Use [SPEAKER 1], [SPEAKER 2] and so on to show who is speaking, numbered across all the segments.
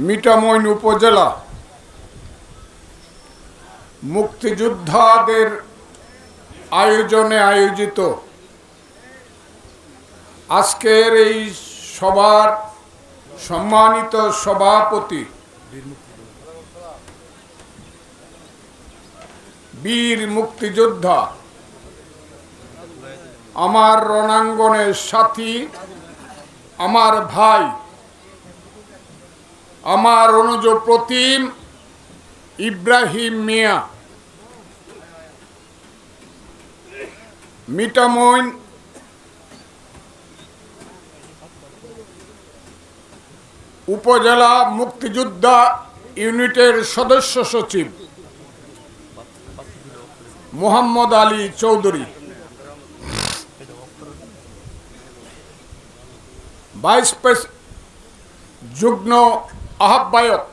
[SPEAKER 1] মিঠামইন উপজেলা মুক্তিযোদ্ধাদের আয়োজনে আয়োজিত আজকের এই সভার সম্মানিত সভাপতি বীর মুক্তিযোদ্ধা আমার রণাঙ্গনের সাথী, আমার ভাই, আমার অনুজ প্রতিম ইব্রাহিম মিয়া, মিঠামইন উপজেলা মুক্তিযোদ্ধা ইউনিটের সদস্য সচিব মোহাম্মদ আলী চৌধুরী, ভাইস যুগ্ম আহ্বায়ক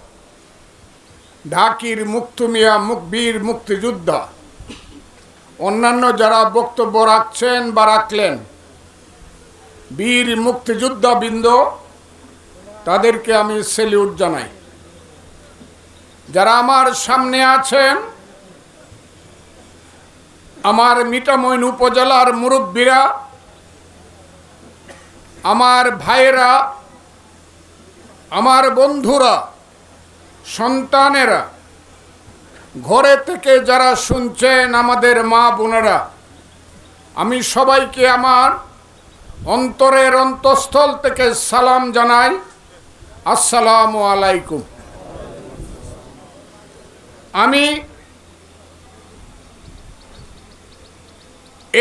[SPEAKER 1] ঢাকির মুক্তমিয়া বীর মুক্তিযোদ্ধা, অন্যান্য যারা বক্তব্য রাখছেন বা রাখলেন, বীর মুক্তিযোদ্ধা বৃন্দ, তাদেরকে আমি স্যালিউট জানাই। যারা আমার সামনে আছেন, আমার মিঠামইন উপজেলার মুরব্বীরা, আমার ভাইয়েরা, আমার বন্ধুরা, সন্তানেরা, ঘরে থেকে যারা শুনছেন, আমাদের মা বোনেরা, আমি সবাইকে আমার অন্তরের অন্তঃস্থল থেকে সালাম জানাই। আসসালামু আলাইকুম। আমি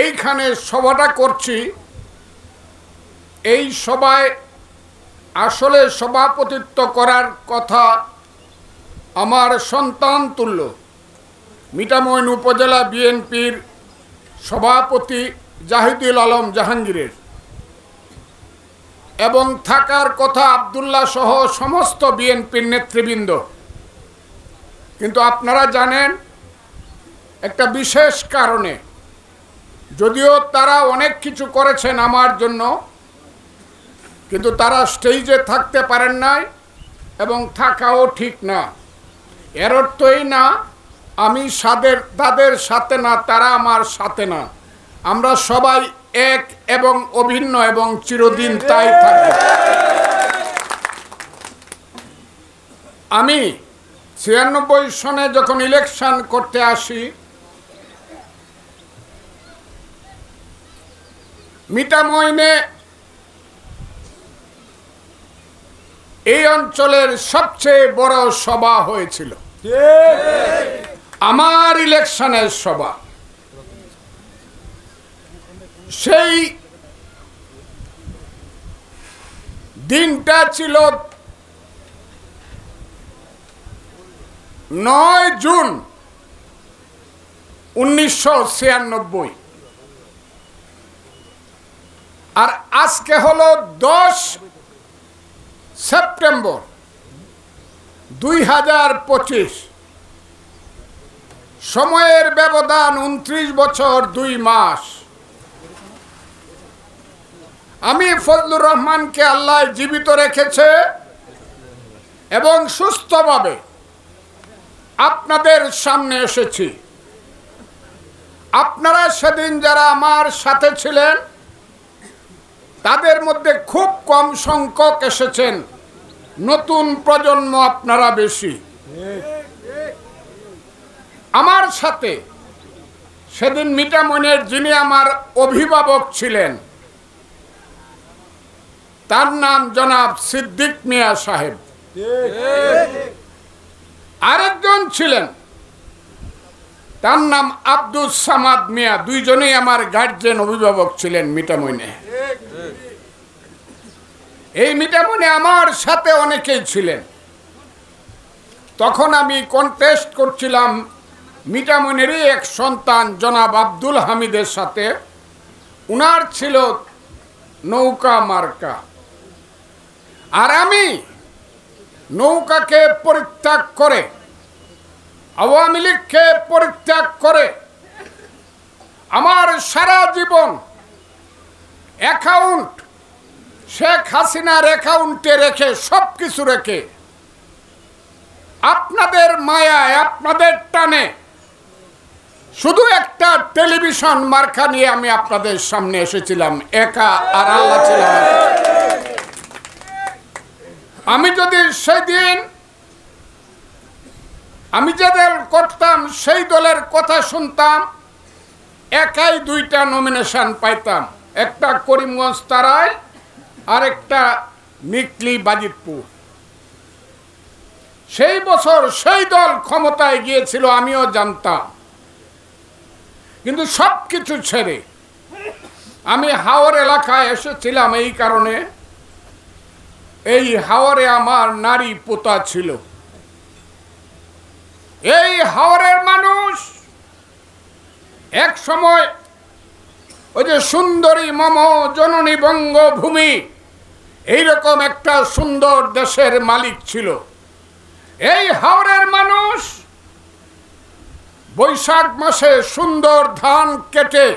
[SPEAKER 1] এইখানে সভাটা করছি, এই সভায় আসলে সভাপতিত্ব করার কথা আমার সন্তান তুল্য মিঠামইন উপজেলা বিএনপির সভাপতি জাহিদুল আলম জাহাঙ্গীরের, এবং থাকার কথা আব্দুল্লাহ সহ সমস্ত বিএনপির নেতৃবৃন্দ। কিন্তু আপনারা জানেন, একটা বিশেষ কারণে, যদিও তারা অনেক কিছু করেছেন আমার জন্য, কিন্তু তারা স্টেজে থাকতে পারেন নাই এবং থাকাও ঠিক না। এর অর্থ এই না আমি তাদের সাথে না, তারা আমার সাথে না। আমরা সবাই এক এবং অভিন্ন এবং চিরদিন তাই থাকব। আমি 96 সনে যখন ইলেকশন করতে আসি, মিঠামইনে এই অঞ্চলের সবচেয়ে বড় সভা হয়েছিল, আমার ইলেকশনের সভা। সেই দিনটা ছিল 9 জুন 1996, আর আজকে হলো 10 সেপ্টেম্বর 2025। সময়ের ব্যবধান 29 বছর 2 মাস। আমি ফজলুর রহমানকে আল্লাহ জীবিত রেখেছে এবং সুস্থভাবে আপনাদের সামনে এসেছি। আপনারা সেদিন যারা আমার সাথে ছিলেন, তাদের মধ্যে খুব কম সংখ্যক এসেছেন, নতুন প্রজন্ম আপনারা বেশি। আমার সাথে সেদিন মিঠামইনের যিনি আমার অভিভাবক ছিলেন, তার নাম জনাব সিদ্দিক মিয়া সাহেব, আরেকজন ছিলেন, তার নাম আব্দুল সামাদ মিয়া। দুইজনেই আমার গার্জিয়ান অভিভাবক ছিলেন মিঠামইনে। এই মিঠামইনে আমার সাথে অনেকেই ছিলেন। তখন আমি কন্টেস্ট করছিলাম মিঠামইনেরই এক সন্তান জনাব আব্দুল হামিদের সাথে। উনার ছিল নৌকা মার্কা, আর আমি নৌকাকে পরিত্যাগ করে, আওয়ামী লীগকে পরিত্যাগ করে, আমার সারা জীবন অ্যাকাউন্ট শেখ হাসিনার অ্যাকাউন্টে রেখে, সব কিছু রেখে আপনাদের মায়ায় আপনাদের টানে শুধু একটা টেলিভিশন মার্কা নিয়ে আমি আপনাদের সামনে এসেছিলাম, একা, আর আল্লাহ ছিলাম। আমি যদি সেদিন আমি যে দল করতাম সেই দলের কথা শুনতাম, একাই 2টা নমিনেশন পাইতাম, একটা করিমগঞ্জ তারাই আর একটা নিকলি বাজিতপুর। সেই বছর সেই দল ক্ষমতায় গিয়েছিল, আমিও জানতাম। কিন্তু সব কিছু ছেড়ে আমি হাওর এলাকায় এসেছিলাম এই কারণে, এই হাওরে আমার নারী পোতা ছিল। এই হাওরের মানুষ এক সময় ওই যে সুন্দরী মম জননী বঙ্গভূমি এইরকম একটা সুন্দর দেশের মালিক ছিল। এই হাওরের মানুষ বৈশাখ মাসে সুন্দর ধান কেটে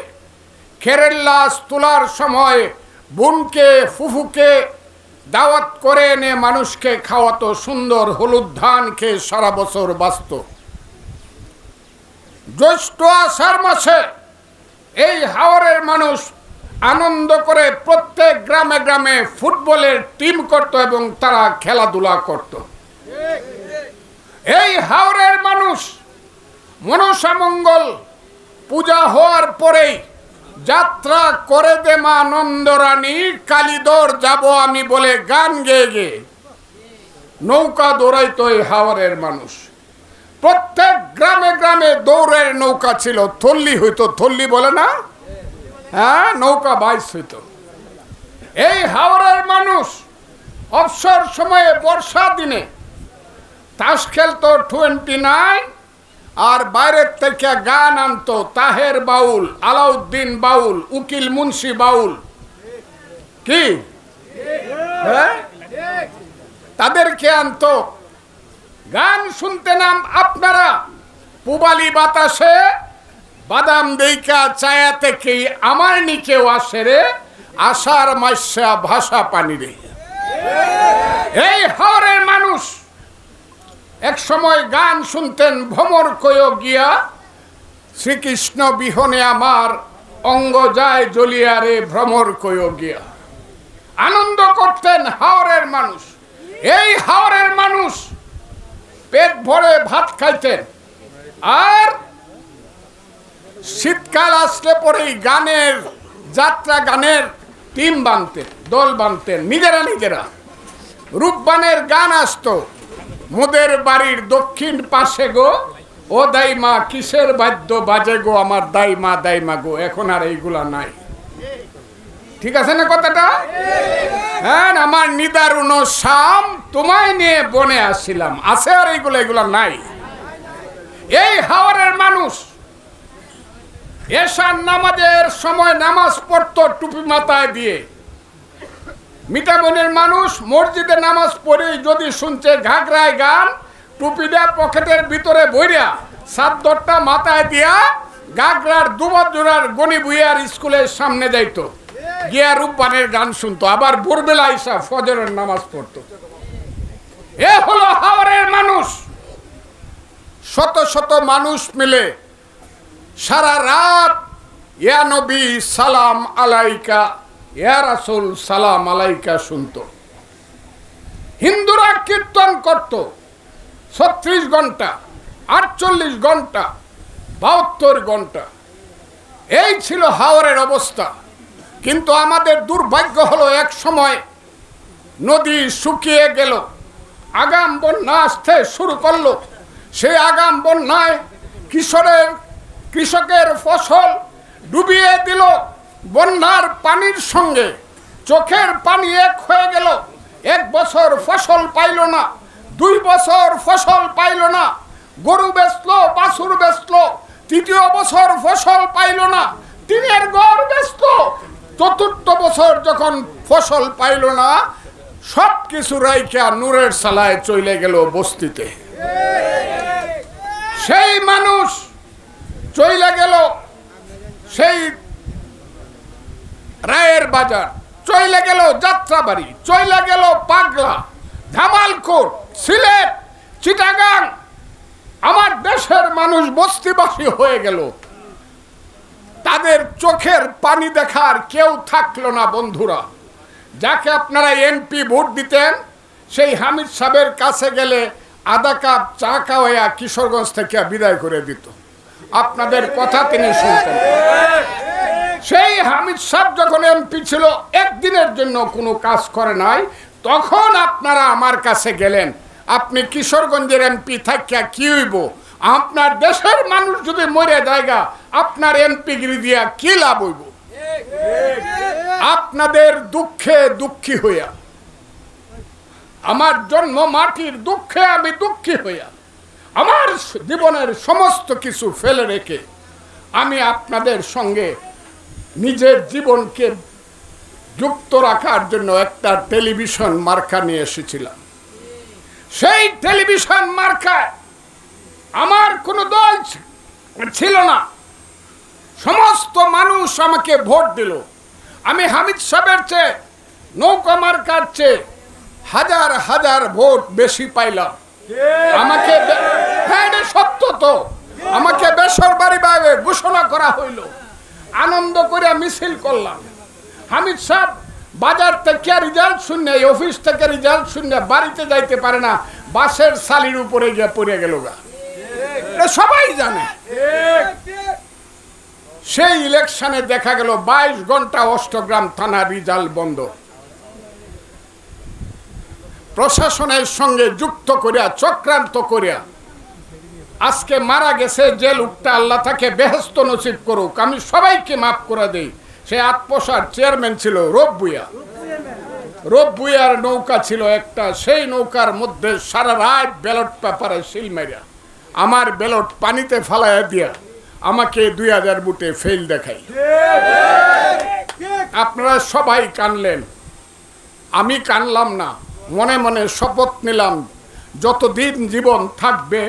[SPEAKER 1] কেরেল্লাস তোলার সময় বোনকে ফুফুকে দাওয়াত করে এনে মানুষকে খাওয়াতো, সুন্দর হলুদ ধান খেয়ে সারা বছর বাঁচত। জ্যৈষ্ঠ আষাঢ় মাসে এই হাওরের মানুষ আনন্দ করে প্রত্যেক গ্রামে গ্রামে ফুটবলের টিম করত এবং তারা খেলাধুলা করত। এই হাওরের মানুষ মনসা মঙ্গল পূজা হওয়ার পরেই যাত্রা করে দে মা নন্দরানী, কালীদর যাব আমি বলে গান গেয়ে গেয়ে নৌকা দৌড়াইতো এই হাওরের মানুষ। প্রত্যেক গ্রামে গ্রামে দৌড়ের নৌকা ছিল, থল্লি হইতো, থল্লি বলে না, হ্যাঁ, নৌকা বাইশ হইতো। এই হাওরের মানুষ অবসর সময়ে বর্ষা দিনে তাস খেলতো 29, আর বাইরের থেকে গান আনতো, তাহের বাউল, আলাউদ্দিন বাউল, উকিল মুন্সি বাউল, কি হ্যাঁ, তাদেরকে আনতো। গান শুনতে নাম আপনারা পুবালি বাতাসে বাদাম দেইকা চায়া থেকে আমার নিকেও আসে রে, আষাঢ় মাসা ভাষা পানি রে। এই হাওরের মানুষ এক সময় গান শুনতেন, ভ্রমর কয় গিয়া শ্রীকৃষ্ণ বিহনে আমার অঙ্গ যায় জ্বলিয়া রে, ভ্রমর কয় গিয়া আনন্দ করতেন হাওরের মানুষ। এই হাওরের মানুষ পেট ভরে ভাত খাইতেন, আর শীতকাল আসলে পরেই গানের যাত্রা গানের টিম বানতেন, দল বানতেন নিজেরা নিজেরা। রূপবানের গান আসতো, মোদের বাড়ির দক্ষিণ পাশে গো ও দাইমা কিসের বাদ্য বাজে গো আমার দাইমা দাইমা গো। এখন আর এইগুলা নাই, ঠিক আছে না কথাটা? হ্যাঁ, আমার নিদারুণ শাম তোমায় নিয়ে বনে আসছিলাম, আছে আর এগুলা নাই। এই হাওরের মানুষ এশার নামাজের সময় নামাজ পড়তো টুপি মাথায় দিয়ে। মিঠামনের মানুষ মসজিদে নামাজ পড়ে যদি শুনছে ঘাগরায় গান, টুপিটা পকেটের ভিতরে ভইরা সাতটা মাথায় দিয়া ঘাগরার দুবজোড়ার গনি বুইয়ার স্কুলের সামনে যাইতো, গিয়া রূপবানের গান শুনতো, আবার ভোরবেলা আইসা ফজরের নামাজ পড়তো। এ হলো হাওরের মানুষ। শত শত মানুষ মিলে সারা রাত ইয়া নবী সালাম আলাইকা, ইয়া রাসূল সালাম আলাইকা শুনতো। হিন্দুরা কীর্তন করত 36 ঘন্টা, 48 ঘন্টা, 72 ঘন্টা। এই ছিল হাওরের অবস্থা। কিন্তু আমাদের দুর্ভাগ্য হলো এক সময় নদী শুকিয়ে গেল, আগাম বন্যা আসতে শুরু করলো। সেই আগাম বন্যায় কৃষকের ফসল ডুবিয়ে দিল। বন্যার পানির সঙ্গে চোখের পানি এক হয়ে গেল। 1 বছর ফসল পাইল না, 2 বছর ফসল পাইল না, গরু বেচলো, বাছুর বেচলো, 3য় বছর ফসল পাইল না, 3-এর ঘর বেচলো। 4র্থ বছর যখন ফসল পাইল না, সব কিছু রাইখা নূরের সালায় চলে গেল বস্তিতে। সেই মানুষ চলে গেল সেই রায়ের বাজার, চলে গেল যাত্রাবাড়ি, চলে গেল পাগলা, জামালকোট, সিলেট, চিটাগাং আমার দেশের মানুষ বস্তিবাসী হয়ে গেল, তাদের চোখের পানি দেখার কেউ থাকলো না। বন্ধুরা, যাকে আপনারা এমপি ভোট দিতেন সেই হামিদ সাহেবের কাছে গেলে আধা কাপ চা খাওয়াইয়া কিশোরগঞ্জ থেকে বিদায় করে দিত, আপনাদের কথা তিনি শুনতেন। সেই হামিদ সাহেব যখন এমপি ছিল, একদিনের জন্য কোনো কাজ করে নাই, তখন আপনারা আমার কাছে গেলেন। আপনি কিশোরগঞ্জের এমপি থাকিয়া কি হইব? আপনার দেশের মানুষ যদি মরে জায়গা, আপনার এমপিগিরি দিয়া কি লাভ হইব? আপনাদের দুঃখে দুঃখী হইয়া, আমার জন্ম মাটির দুঃখে আমি দুঃখী হইয়া, আমার জীবনের সমস্ত কিছু ফেলে রেখে আমি আপনাদের সঙ্গে নিজের জীবনকে যুক্ত রাখার জন্য একটা টেলিভিশন মার্কা নিয়ে এসেছিলাম। সেই টেলিভিশন মার্কায় আমার কোনো দল ছিল না, সমস্ত মানুষ আমাকে ভোট দিল। আমি হামিদ সাহেবের চেয়ে, নৌকা মার্কার চেয়ে হাজার হাজার ভোট বেশি পাইলাম। আমাকে, হ্যাঁ এটা সত্য তো, আমাকে বেসরকারিভাবে ঘোষণা করা হইল। আনন্দ করে মিছিল করলাম। হামিদ সাহেব বাজার থেকে রেজাল্ট শুনে, অফিস থেকে রেজাল্ট শুনে বাড়িতে যাইতে পারে না, বাসের সালির উপরে গিয়ে পড়ে গেল গা, সবাই জানে। সেই ইলেকশনে দেখা গেল 22 ঘন্টা অষ্টগ্রাম থানা রেজাল্ট বন্ধ। প্রশাসনের সঙ্গে যুক্ত করিয়া, চক্রান্ত করিয়া আজকে মারা গেছে যে লোকটা, আল্লাহ তাকে বেহেশত নসিব করুক, আমি সবাইকে মাফ করে দেই। সে আতপোষার চেয়ারম্যান ছিল রব্বুইয়া, রব্বুইয়ার নৌকা ছিল একটা, সেই নৌকার মধ্যে সারা রাত ব্যালট পেপারে সিল মারিয়া আমার ব্যালট পানিতে ফালাইয়া দিয়া আমাকে 2000 বুটে ফেল দেখাই। আপনারা সবাই কানলেন, আমি কানলাম না, মনে মনে শপথ নিলাম যতদিন জীবন থাকবে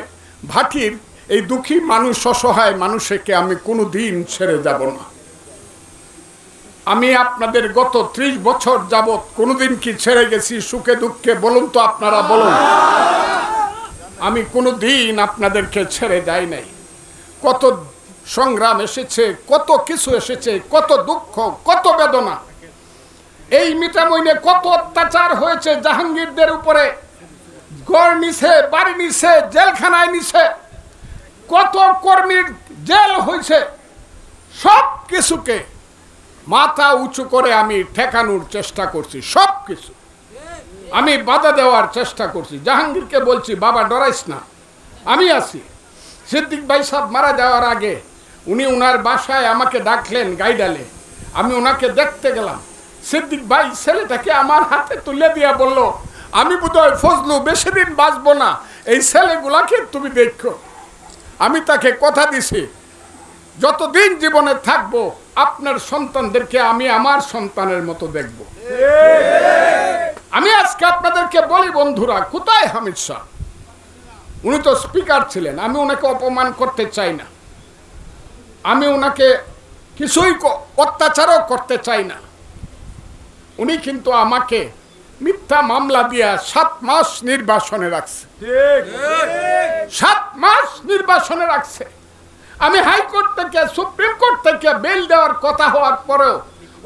[SPEAKER 1] ভাটির এই দুঃখী মানুষ, অসহায় মানুষকে আমি কোনো দিন ছেড়ে যাব না। আমি আপনাদের গত 30 বছর যাবৎ কোনোদিন কি ছেড়ে গেছি সুখে দুঃখে? বলুন তো, আপনারা বলুন। আমি কোনো দিন আপনাদেরকে ছেড়ে যাই নাই। কত সংগ্রাম এসেছে, কত কিছু এসেছে, কত দুঃখ, কত বেদনা। এই মিঠামইনে কত অত্যাচার হয়েছে জাহাঙ্গীরদের উপরে, গড় নিছে, বাড়ি নিছে, জেলখানায় নিছে, কত কর্মীর জেল হয়েছে। সব কিছুকে মাথা উঁচু করে আমি ঠেকানোর চেষ্টা করছি, সব কিছু আমি বাধা দেওয়ার চেষ্টা করছি। জাহাঙ্গীরকে বলছি, বাবা ডরাইস না, আমি আছি। সিদ্দিক ভাই সাহেব মারা যাওয়ার আগে উনি ওনার বাসায় আমাকে ডাকলেন গাইডালে, আমি ওনাকে দেখতে গেলাম। সিদ্দিক ভাই ছেলেটাকে আমার হাতে তুলে দিয়া বলল, আমি বোধহয় ফজলু বেশি দিন বাঁচবো না, এই ছেলেগুলাকে তুমি দেখো। আমি তাকে কথা দিছি, যতদিন জীবনে থাকবো আপনার সন্তানদেরকে আমি আমার সন্তানের মতো দেখব। আমি আজকে আপনাদেরকে বলি বন্ধুরা, কোথায় হামিদ শাহ? উনি তো স্পিকার ছিলেন। আমি ওনাকে অপমান করতে চাই না, আমি ওনাকে কিছুই অত্যাচারও করতে চাই না। উনি কিন্তু আমাকে মিথ্যা মামলা দিয়া 7 মাস নির্বাসনে রাখছে, 7 মাস নির্বাসনে রাখছে। আমি হাইকোর্ট থেকে, সুপ্রিম কোর্ট থেকে বেল দেওয়ার কথা হওয়ার পরেও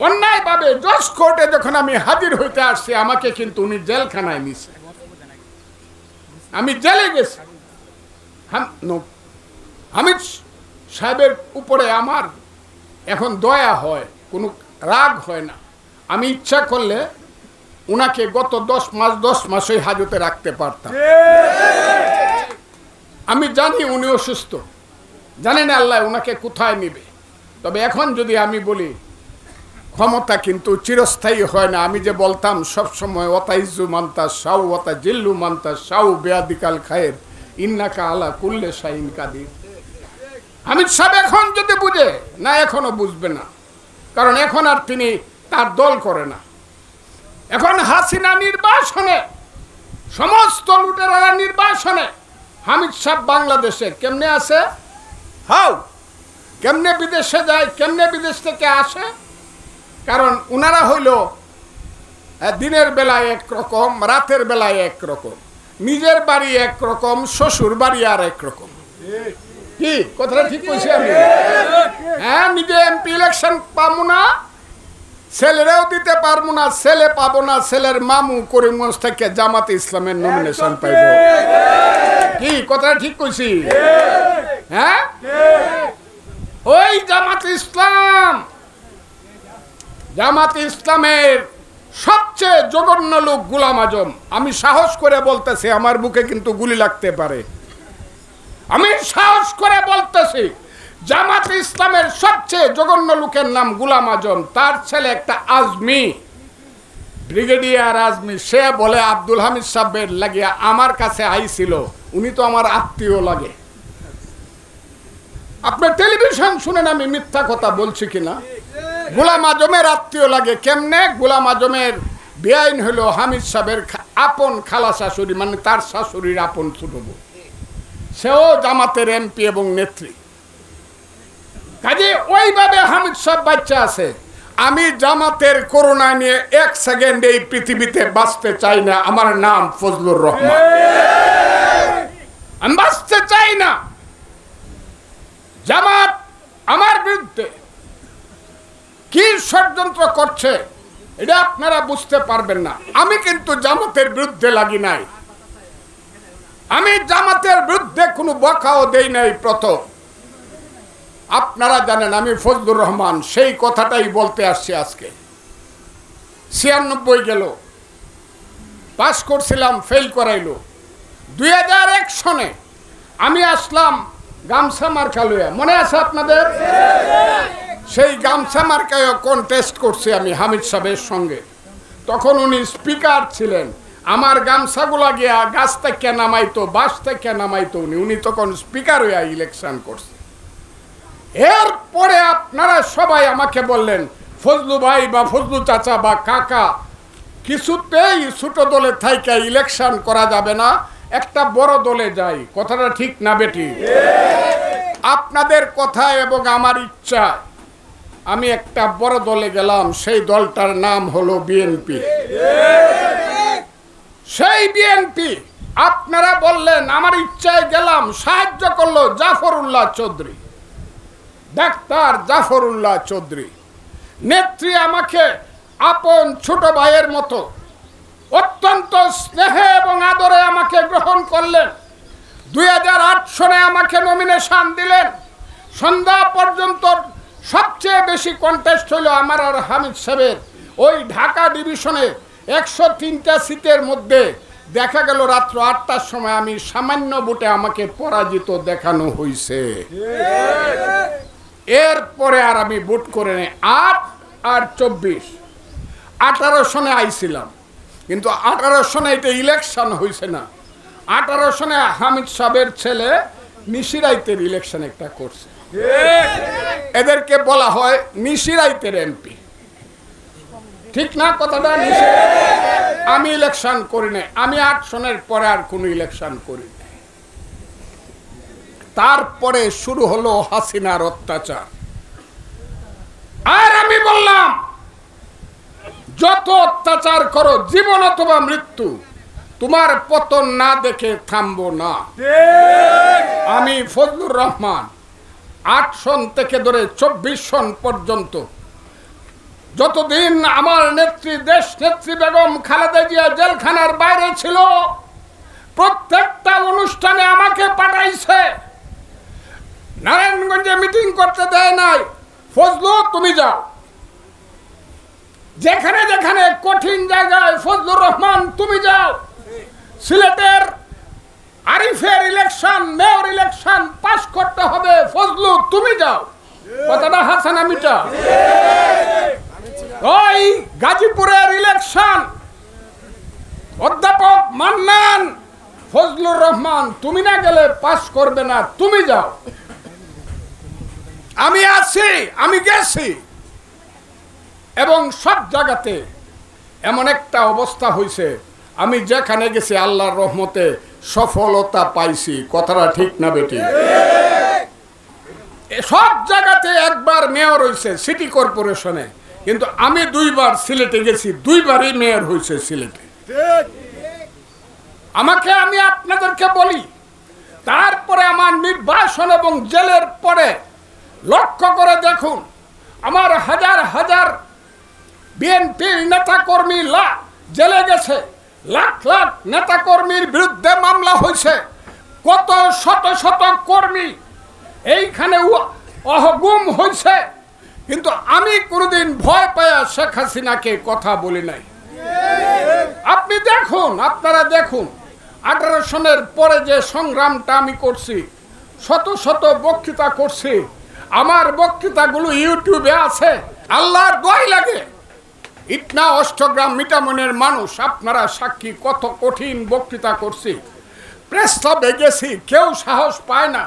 [SPEAKER 1] অন্যায়ভাবে জজ কোর্টে যখন আমি হাজির হইতে আসছি, আমাকে কিন্তু উনি জেলখানায় নিছে, আমি জেলে গেছি। হামিদ সাহেবের উপরে আমার এখন দয়া হয়, কোনো রাগ হয় না। আমি ইচ্ছা করলে উনাকে গত 10 মাসই হাজতে রাখতে পারতাম। আমি জানি উনি অসুস্থ, জানি না আল্লাহ উনাকে কোথায় নিবে। তবে এখন যদি আমি বলি, ক্ষমতা কিন্তু চিরস্থায়ী হয় না। আমি যে বলতাম সবসময়, ওয়াতাইজু মান্তা সাউ ওয়াতা জিল্লু মান্তা সাউ বেয়াদিকাল খায়ের ইন্নাকা আলা কুল্লে শাইন কাদির। হামিদ সাহেব এখন যদি বুঝে না, এখনো বুঝবে না, কারণ এখন আর তিনি তার দল করে না। এখন হাসিনা নির্বাসনে, সমস্ত লুটেরারা নির্বাসনে, হামিদ সাহেব বাংলাদেশে কেমনে আছে? হাউ কেমনে বিদেশে যায়, কেমনে বিদেশ থেকে আসে? কারণ উনারা হইল দিনের বেলায় একরকম, রাতের বেলায় একরকম। নিজের বাড়ি একরকম, শ্বশুর বাড়ি আর একরকম। কি কথাটা ঠিক কইছি আমি? হ্যাঁ, নিজে এমপি ইলেকশন পাবো না, ছেলেরাও দিতে পারবো না, ছেলে পাবো না, ছেলের মামু করিমগঞ্জ থেকে জামাতে ইসলামের নমিনেশন পাইব। কি কথাটা ঠিক কইছি? হ্যাঁ, ওই জামাতে ইসলামের সবচেয়ে জঘন্য লোক গোলাম আজম। আমি সাহস করে বলতেছি, আমার বুকে কিন্তু গুলি লাগতে পারে, আমি সাহস করে বলতেছি, জামাতে ইসলামের সবচেয়ে জঘন্য লোকের নাম গোলাম আজম। তার ছেলে একটা আজমি, ব্রিগেডিয়ার আজমি, সে বলে আব্দুল হামিদ সাহেবের লাগিয়া আমার কাছে আইছিল, উনি তো আমার আত্মীয় লাগে। আপনার টেলিভিশন শুনেন আমি মিথ্যা কথা বলছি কিনা? গোলাম আজমের আত্মীয় লাগে কেমনে? গোলাম আজমের বেআইন হলো হামিদ সাহেবের আপন খালা শাশুড়ি, মানে তার শাশুড়ির আপন ছোট বোন, সেও জামাতের এমপি এবং নেত্রী। কাজে ওইভাবে হামিদ সাহেব বাচ্চা আছে। আমি জামাতের করোনা নিয়ে এক সেকেন্ড এই পৃথিবীতে বাঁচতে চাই না। আমার নাম ফজলুর রহমান, আমি বাঁচতে চাই না। জামাত আমার বিরুদ্ধে কি ষড়যন্ত্র করছে এটা আপনারা বুঝতে পারবেন না। আমি কিন্তু জামাতের বিরুদ্ধে লাগি নাই, আমি জামাতের বিরুদ্ধে কোনো বকাও দেই নাই। প্রথম আপনারা জানেন আমি ফজলুর রহমান সেই কথাটাই বলতে আসছি। আজকে 96 গেল, পাস করছিলাম, ফেল করাইলো। 2001 সনে আমি আসলাম গামছা মার্কা লইয়া, মনে আছে আপনাদের? সেই গামছা মার্কায় কন্টেস্ট করছি আমি হামিদ সাহেবের সঙ্গে। তখন উনি স্পিকার ছিলেন, আমার গামছাগুলা গিয়া গাছ থেকে নামাইতো, বাস থেকে নামাইতো উনি তখন স্পিকার হইয়া ইলেকশন করছে। এরপরে আপনারা সবাই আমাকে বললেন, ফজলু ভাই বা ফজলু চাচা বা কাকা, কিছুতেই ছোট দলে থাইকা ইলেকশন করা যাবে না, একটা বড় দলে যাই। কথাটা ঠিক না বেটি? আপনাদের কথা এবং আমার ইচ্ছা আমি একটা বড় দলে গেলাম, সেই দলটার নাম হলো বিএনপি। সেই বিএনপি আপনারা বললেন, আমার ইচ্ছায় গেলাম, সাহায্য করলো জাফরুল্লাহ চৌধুরী, ডাক্তার জাফরুল্লাহ চৌধুরী। নেত্রী আমাকে আপন ছোট ভাইয়ের মতো অত্যন্ত স্নেহে এবং আদরে আমাকে গ্রহণ করলেন। 2008 সনে আমাকে নমিনেশন দিলেন। সন্ধ্যা পর্যন্ত সবচেয়ে বেশি কন্টেস্ট হলো আমার আর হামিদ সাহেবের। ওই ঢাকা ডিভিশনে 103টা সিটের মধ্যে দেখা গেল রাত্র 8টার সময় আমি সামান্য ভোটে আমাকে পরাজিত দেখানো হয়েছে। এরপরে আর আমি ভোট করে নেই। 8 আর 24 18 সনে আইছিলাম, কিন্তু 18 সনে এটা ইলেকশন হয়েছে না। 18 সনে হামিদ সাহেবের ছেলে নিশিরাইতের ইলেকশন একটা করছে, এদেরকে বলা হয় নিশিরাইতের এমপি। ঠিক না কথাটা? আমি ইলেকশন করি নাই, আমি 8 সনের পরে আর কোনো ইলেকশন করি নাই। তারপরে শুরু হলো হাসিনার অত্যাচার। আর আমি বললাম, যত অত্যাচার করো, জীবন অথবা মৃত্যু, তোমার পতন না দেখে থামবো না। আমি ফজলুর রহমান 8 সন থেকে ধরে 24 সন পর্যন্ত যতদিন আমার নেত্রী, দেশ নেত্রী বেগম খালেদা জিয়া জেলখানার বাইরে ছিল, প্রত্যেকটা অনুষ্ঠানে আমাকে পাঠাইছে। নারায়ণগঞ্জে মিটিং করতে দেয় নাই, ফজলু তুমি যাও। যেখানে যেখানে কঠিন জায়গায় ফজলুর রহমান তুমি যাও। সিলেটের আরিফের ইলেকশন, মেয়র ইলেকশন পাস করতে হবে, ফজলু তুমি যাও। কথাটা হাসান আমিটা। ওই গাজীপুরের ইলেকশন, অধ্যাপক মান্নান, ফজলুর রহমান তুমি না গেলে পাস করবে না, তুমি যাও। আমি আছি, আমি গেছি, এবং সব জায়গাতে এমন একটা অবস্থা হয়েছে, আমি যেখানে গেছি আল্লাহর রহমতে সফলতা পাইছি। কথাটা ঠিক না বেটি? সব জায়গাতে একবার মেয়র হয়েছে সিটি কর্পোরেশনে, কিন্তু আমি 2বার সিলেটে গেছি, 2বারই মেয়র হয়েছে সিলেটে। আমি আপনাদেরকে বলি, তারপরে আমার নির্বাসন এবং জেলের পরে লক্ষ্য করে দেখুন, আমার হাজার হাজার বিএনপির নেতাকর্মী জেলে গেছে, লাখ লাখ নেতাকর্মীর বিরুদ্ধে মামলা হয়েছে, কত শত শত কর্মী এইখানে অহগুম হয়েছে, কিন্তু আমি কোনোদিন ভয় পায়া শেখ হাসিনাকে কথা বলি নাই। আপনি দেখুন, আপনারা দেখুন 18 সনের পরে যে সংগ্রামটা আমি করছি, শত শত বক্তৃতা করছি, আমার বক্তৃতাগুলো ইউটিউবে আছে, আল্লাহর দোয়াই লাগে। ইটনা অষ্টগ্রাম মিটামনের মানুষ, আপনারা সাক্ষী, কত কঠিন বক্তৃতা করছি, প্রেস ক্লাবে গেছি, কেউ সাহস পায় না।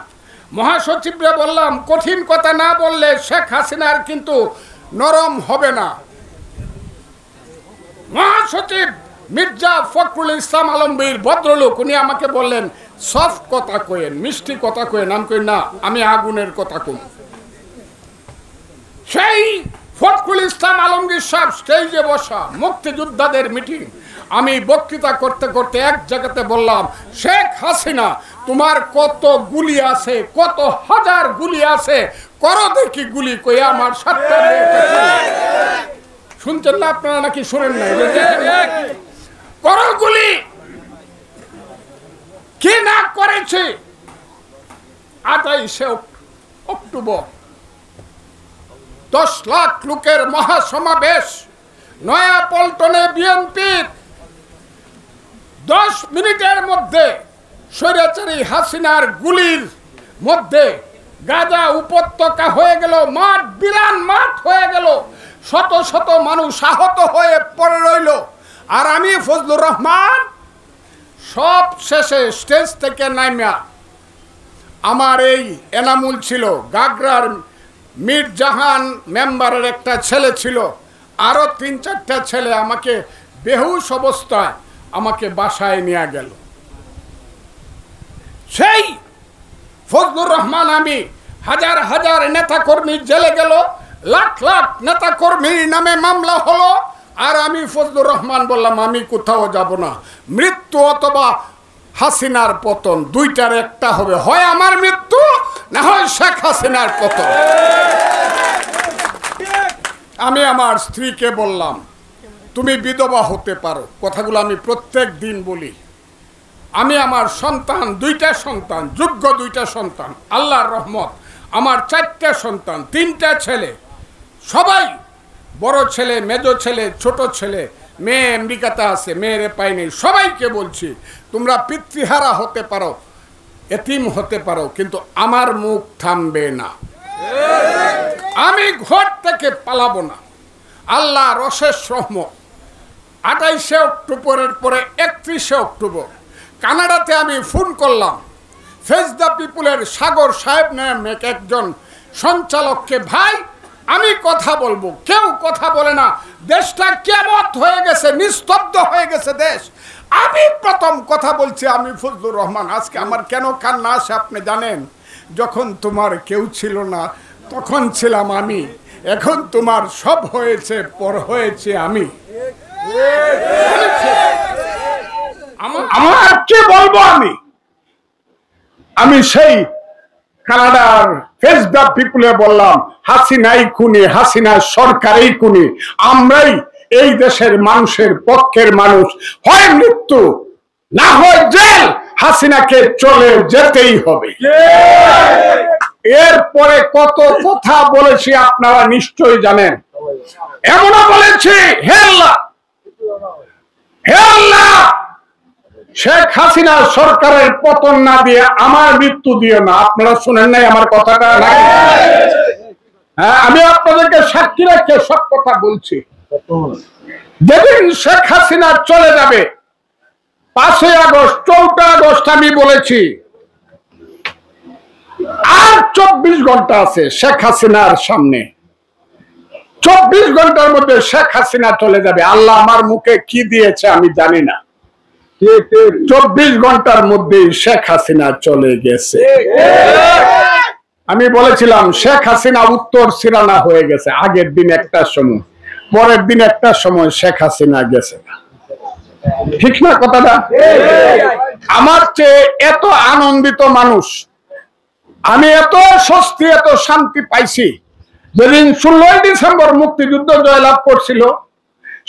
[SPEAKER 1] মহাসচিবরে বললাম, কঠিন কথা না বললে শেখ হাসিনার কিন্তু নরম হবে না। মহাসচিব মির্জা ফখরুল ইসলাম আলমগীর ভদ্রলোক, উনি আমাকে বললেন, সফট কথা কয়েন, মিষ্টি কথা কয়েন। আমি কই না, আমি আগুনের কথা কই। সেই ফখরুল ইসলাম আলমগীর সাহেব স্টেজে বসা, মুক্তিযোদ্ধাদের মিটিং, আমি বক্তৃতা করতে করতে এক জায়গাতে বললাম, শেখ হাসিনা তোমার কত গুলি আছে, কত হাজার গুলি আছে, করো দেখি গুলি। কই আমার সাতটা শুনছেন না আপনারা, নাকি শুনেন নাই? করো গুলি। কি না করেছে 28 অক্টোবর 10 লাখ লোকের মহাসমাবেশ নয়াপল্টনে বিএনপির 10 মিনিটের মধ্যে স্বৈরাচারী হাসিনার গুলির মধ্যে গাজা উপত্যকা হয়ে গেল, মাঠ বিরান মাঠ হয়ে গেল, শত শত মানুষ আহত হয়ে পড়ে রইল। আর আমি ফজলুর রহমান সব শেষে স্টেজ থেকে নামিয়া, আমার এই এনামুল ছিল, গাগরার মীর জাহান মেম্বারের একটা ছেলে ছিল, আরো 3-4টা ছেলে আমাকে বেহুশ অবস্থায় আমাকে বাসায় নিয়ে গেল। সেই ফজলুর রহমান, আমি হাজার হাজার নেতাকর্মী জেলে গেল, লাখ লাখ নেতাকর্মীর নামে মামলা হলো, আর আমি ফজলুর রহমান বললাম, আমি কোথাও যাব না, মৃত্যু অথবা হাসিনার পতন, দুইটার একটা হবে, হয় আমার মৃত্যু না হয় শেখ হাসিনার পতন। আমি আমার স্ত্রীকে বললাম, তুমি বিধবা হতে পারো, কথাগুলো আমি প্রত্যেক দিন বলি। আমি আমার সন্তান, 2টা সন্তান, যোগ্য 2টা সন্তান, আল্লাহর রহমত, আমার 4টা সন্তান, 3টা ছেলে, সবাই বড় ছেলে, মেজো ছেলে, ছোট ছেলে, মেয়ে আমেরিকাতে আছে, মেয়েরে পাইনি। সবাইকে বলছি, তোমরা পিতৃহারা হতে পারো, এতিম হতে পারো, কিন্তু আমার মুখ থামবে না। আমি ঘর থেকে পালাবো না। আল্লাহর অশেষ রহমত, 28 অক্টোবরের পরে 31 অক্টোবর কানাডাতে আমি ফোন করলাম, ফেস দ্য পিপুলের সাগর সাহেব নামে একজন সঞ্চালককে, ভাই আমি কথা বলবো, কেউ কথা বলে না, দেশটা কিয়ামত হয়ে গেছে, নিস্তব্ধ হয়ে গেছে দেশ। আমি প্রথম কথা বলছি, আমি ফজলুর রহমান। আজকে আমার কেন কান্না আসে আপনি জানেন? যখন তোমার কেউ ছিল না তখন ছিলাম আমি, এখন তোমার সব হয়েছে, পর হয়েছে আমি। আমার কি বলবো আমি সেই কানাডার ফেস দ্য পিপুলে বললাম, হাসিনাই খুনি, হাসিনা সরকারই খুনি, আমরাই এই দেশের মানুষের পক্ষের মানুষ, হয় মৃত্যু না হয় জেল, হাসিনাকে চলে যেতেই হবে। এরপরে কত কথা বলেছি আপনারা নিশ্চয়ই জানেন। এমনও বলেছি, হে আল্লাহ, হে আল্লাহ, শেখ হাসিনা সরকারের পতন না দিয়ে আমার মৃত্যু দিও না। আপনারা শুনেন নাই আমার কথাটা? হ্যাঁ, আমি আপনাদেরকে সাক্ষী রেখে সব কথা বলছি। যেদিন শেখ হাসিনা চলে যাবে, 5 আগস্ট, 14 আগস্ট আমি বলেছি, আর 24 ঘন্টা আছে শেখ হাসিনার সামনে। 24 ঘন্টার মধ্যে শেখ হাসিনা চলে যাবে। আল্লাহ আমার মুখে কি দিয়েছে আমি জানি না, 24 ঘন্টার মধ্যে শেখ হাসিনা চলে গেছে। আমি বলেছিলাম শেখ হাসিনা উত্তর সিরানা হয়ে গেছে, আগের দিন একটা সময়, পরের দিন একটা সময় শেখ হাসিনা গেছে না। ঠিক না কথাটা? আমার চেয়ে এত আনন্দিত মানুষ, আমি এত স্বস্তি এত শান্তি পাইছি যেদিন 16ই ডিসেম্বর মুক্তিযুদ্ধ জয়লাভ করছিল,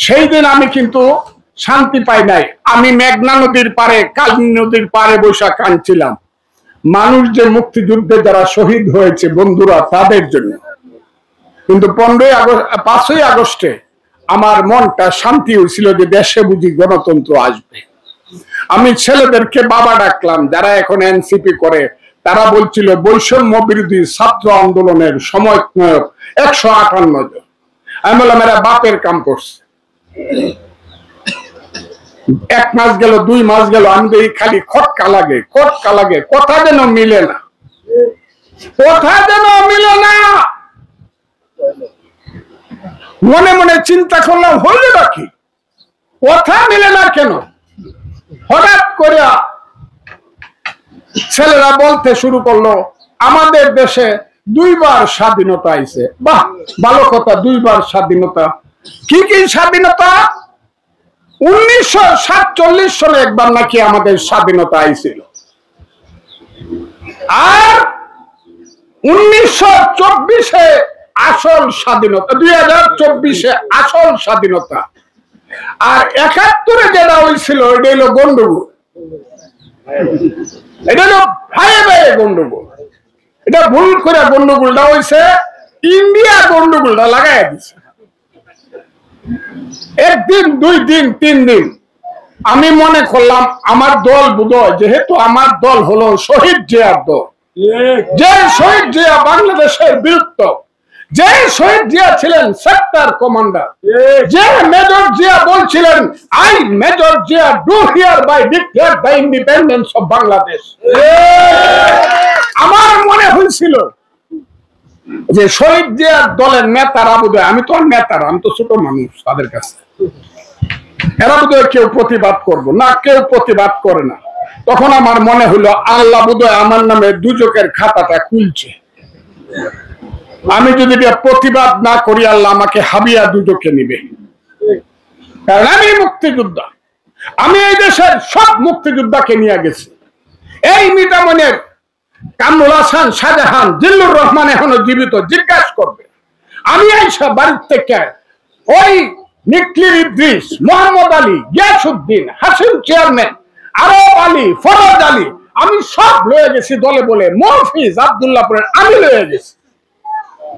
[SPEAKER 1] সেই দিন আমি কিন্তু শান্তি পাই নাই। আমি মেঘনা নদীর পারে, কালনী নদীর পারে বৈশা কাঁদছিলাম মানুষ যে মুক্তিযুদ্ধে যারা শহীদ হয়েছে বন্ধুরা, তাদের জন্য। কিন্তু 5ই আগস্টে আমার মনটা শান্তি হয়েছিল যে দেশে বুঝি গণতন্ত্র আসবে। আমি ছেলেদেরকে বাবা ডাকলাম, যারা এখন এনসিপি করে, তারা বলছিল বৈষম্য বিরোধী ছাত্র আন্দোলনের সমন্বয়ক 158 জন। আমি বললাম এরা বাপের কাম করছে। 1 মাস গেল, 2 মাস গেল, আমি দেখি খালি খটকা লাগে, কথা যেন মিলে না, মনে মনে চিন্তা করলাম হইলে বাকি কথা মিলে না কেন। হঠাৎ করে ছেলেরা বলতে শুরু করলো আমাদের দেশে 2 বার স্বাধীনতা আইছে। বাহ, ভালো কথা, 2 বার স্বাধীনতা। কি কি স্বাধীনতা? 1947 সালে একবার নাকি আমাদের স্বাধীনতা আইছিল, আর 1924-এ আসল স্বাধীনতা, 2024-এ আসল স্বাধীনতা, আর 71-এ যেটা হয়েছিল এটা হলো গন্ডগোল। এটা হলো ভাইয়ে ভাইয়ে গন্ডগোল। এটা ভুল করে গন্ডগোলটা হয়েছে, ইন্ডিয়া গন্ডগোলটা লাগাই দিছে। 1 দিন 2 দিন 3 দিন আমি মনে করলাম আমার দল বুধয়, যেহেতু আমার দল হলো শহীদ জিয়ার দল, যে শহীদ জিয়া বাংলাদেশের বীরত্ব, যে শহীদ জিয়া ছিলেন সেক্টর কমান্ডার, যে মেজর জিয়া বলছিলেন I major Zia do hereby declare the independence of Bangladesh. আমার মনে হয়েছিল যে শহীদ জিয়ার দলের নেতারা বোধহয়, আমি তো নেতারা, আমি তো ছোট মানুষ তাদের কাছে, এরা বোধহয় কেউ প্রতিবাদ করবো না, কেউ প্রতিবাদ করে না। তখন আমার মনে হলো আল্লাহ বোধহয় আমার নামে দুজকের খাতাটা খুলছে। আমি যদি প্রতিবাদ না করি আল্লাহ আমাকে হাবিয়া দুজকে নিবে, কারণ আমি মুক্তিযোদ্ধা। আমি এই দেশের সব মুক্তিযোদ্ধাকে নিয়ে গেছি। এই মিটামনের কামরুল হাসান, শাহজাহান, জিল্লুর রহমান এখনো জীবিত, জিজ্ঞাসা করবে। আমি আইসা বাড়ির থেকে ওই নিকলির ইদ্রিস, মোহাম্মদ আলী, গিয়াসউদ্দিন, হাসিম চেয়ারম্যান, আরব আলী, ফরজ আলী, আমি সব লয়ে গেছি দলে বলে। মহফিজ আব্দুল্লাহপুরের আমি লয়ে গেছি।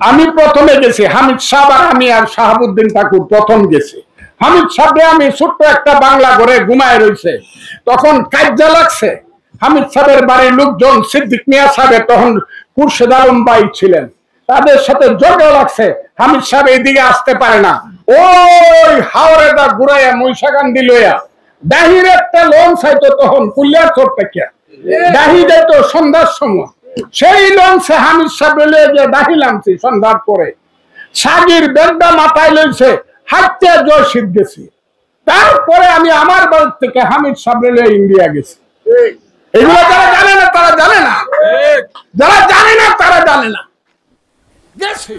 [SPEAKER 1] আমি প্রথমে গেছি, হামিদ সাহেব আর আমি আর শাহাবুদ্দিন ঠাকুর প্রথম গেছি। হামিদ সাহেব আমি ছোট্ট একটা বাংলা ঘরে ঘুমায় রয়েছে, তখন কাজ্জা লাগছে। হামিদ সাহেবের বাড়ির লোকজন, সিদ্দিক মিয়া সাহেব তখন খুরশেদ আলম ভাই ছিলেন, তাদের সাথে জড়ো লাগছে। হামিদ সাহেব এইদিকে আসতে পারে না, ওই হাওড়াটা ঘুরাইয়া মহিষাকান্দি লইয়া ডাহির একটা লোন চাইতো, তখন কুলিয়ার চোর থেকে ডাহি যাইতো সন্ধ্যার সময়। সেই লঞ্চে হামিদ সাহেব লইয়া গিয়ে ডাহি নামছি সন্ধ্যার পরে। সাগির বেগটা মাথায় লইছে, হাঁটতে জয়শীত গেছি। তারপরে আমি আমার বাড়ি থেকে হামিদ সাহেব লইয়া ইন্ডিয়া গেছি। এগুলো যারা জানে না তারা জানে না, যারা জানে না তারা জানে না। গেছি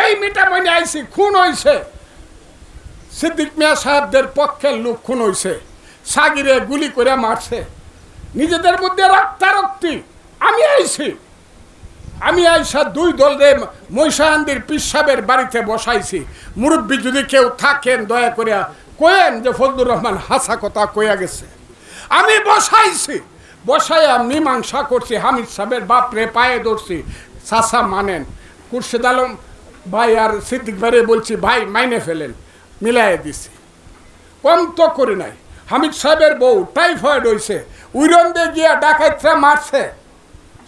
[SPEAKER 1] এই মিটামইনে আইছি, খুন হইছে, সিদ্দিক মিয়া সাহেবদের পক্ষের লোক খুন হইছে, সাগিরে গুলি করে মারছে, নিজেদের মধ্যে রক্তারক্তি। আমি আইসা 2 দলে মহিষাকান্দির পীর সাহেবের বাড়িতে বসাইছি। মুরব্বী যদি কেউ থাকেন দয়া করে কয়েন যে ফজলুর রহমান হাসা কথা কইয়া গেছে। আমি বসাইছি, বসাইয়া মীমাংসা করছি। হামিদ সাহেবের বাপরে পায়ে ধরছি, চাচা মানেন। খুরশেদ আলম ভাই আর সিদ্দিক ভাইরে বলছি ভাই মাইনে ফেলেন, মিলাই দিছি। কম তো করি নাই। হামিদ সাহেবের বউ টাইফয়েড হয়েছে, উইরন্দে গিয়া ডাকাইতরা মারছে,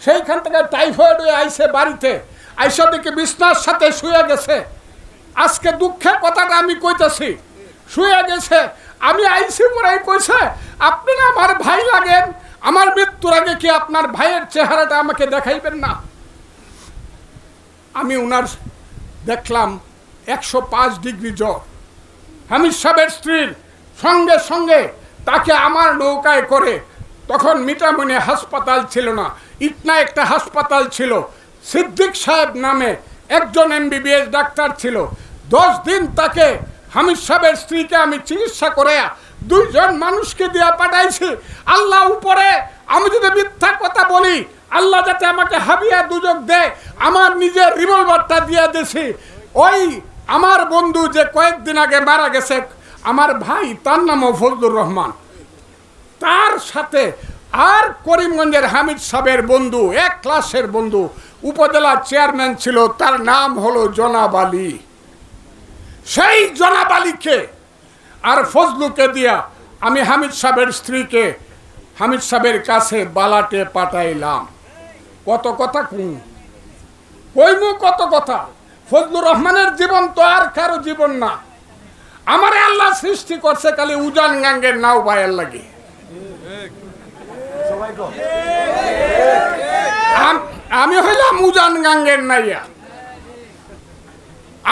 [SPEAKER 1] সেইখান থেকে টাইফয়েড হয়ে আইসে বাড়িতে, আইসা দেখে বিছনার সাথে শুয়ে গেছে। আজকে দুঃখের কথাটা আমি কইতেছি, শুয়ে গেছে। আমি আইসি পড়াই কইছে আপনি না আমার ভাই লাগেন, আমার মৃত্যুর আগে কি আপনার ভাইয়ের চেহারাটা আমাকে দেখাইবেন না? আমি উনার দেখলাম 105 ডিগ্রি জ্বর। হামিদ সাহেবের স্ত্রীর সঙ্গে সঙ্গে তাকে আমার নৌকায় করে, তখন মিটামনে হাসপাতাল ছিল না, ইটনা একটা হাসপাতাল ছিল। সিদ্দিক সাহেব নামে একজন MBBS ডাক্তার ছিল। 10 দিন তাকে, হামিদ সাহেবের স্ত্রীকে আমি চিকিৎসা করে দুইজন মানুষকে দিয়া পাঠাইছে আল্লাহ উপরে। আমি যদি মিথ্যা কথা বলি আল্লাহ যাতে আমাকে হাবিয়া দুজক দেয়, আমার নিজের রিভলভারটা দিয়ে দিয়েছি। ওই আমার বন্ধু যে কয়েকদিন আগে মারা গেছে, আমার ভাই, তার নামও ফজলুর রহমান, তার সাথে আর করিমগঞ্জের হামিদ সাহেবের বন্ধু, এক ক্লাসের বন্ধু, উপজেলা চেয়ারম্যান ছিল, তার নাম হলো জনাব আলী। সেই জনাব আলীকে আর ফজলুকে দিয়া আমি হামিদ সাহেবের স্ত্রীকে হামিদ সাহেবের কাছে বালাটে পাঠাইলাম। কত কথা কইমু, কত কথা। ফজলুর রহমানের জীবন তো আর কারো জীবন না। আমারে আল্লাহ সৃষ্টি করছে খালি উজান গাঙ্গের নাও বাইয়ের লাগে। আমি হইলাম উজান গাঙ্গের নাইয়া,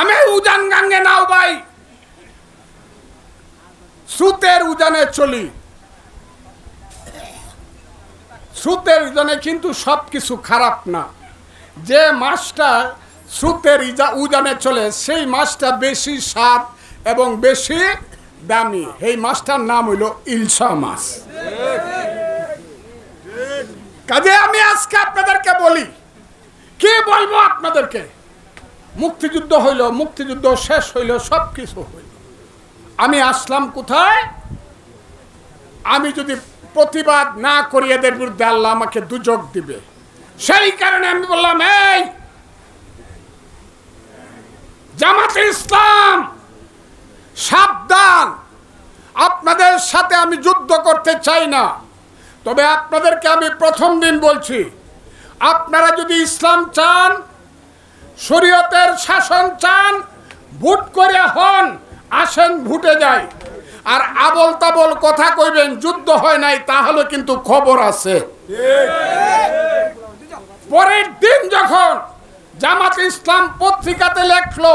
[SPEAKER 1] আমি উজান গাঙ্গে নাও ভাই, স্রোতের উজানে চলি। স্রোতের উজানে কিন্তু সবকিছু খারাপ না। যে মাছটা স্রোতের উজানে চলে সেই মাছটা বেশি স্বাদ এবং বেশি দামি। এই মাছটার নাম হইল ইলশা মাছ। কাজে আমি আজকে আপনাদেরকে বলি, কি বলবো আপনাদেরকে, মুক্তিযুদ্ধ হইল, মুক্তিযুদ্ধ শেষ হইল, সব কিছু হইল, আমি আসলাম কোথায়? আমি যদি প্রতিবাদ না করি এদের বিরুদ্ধে আল্লাহ আমাকে দুজক দিবে। সেই কারণে আমি বললাম, এই জামাতে ইসলাম সাবধান, আপনাদের সাথে আমি যুদ্ধ করতে চাই না। তবে আপনাদেরকে আমি প্রথম দিন বলছি, আপনারা যদি ইসলাম চান, শরীয়তের শাসন চান, ভোট করে হন, আসেন ভোটে যাই। আর আবল তাবল কথা কইবেন যুদ্ধ হয় নাই, তাহলে কিন্তু খবর আছে। পরের দিন যখন জামাত ইসলাম পত্রিকাতে লেখলো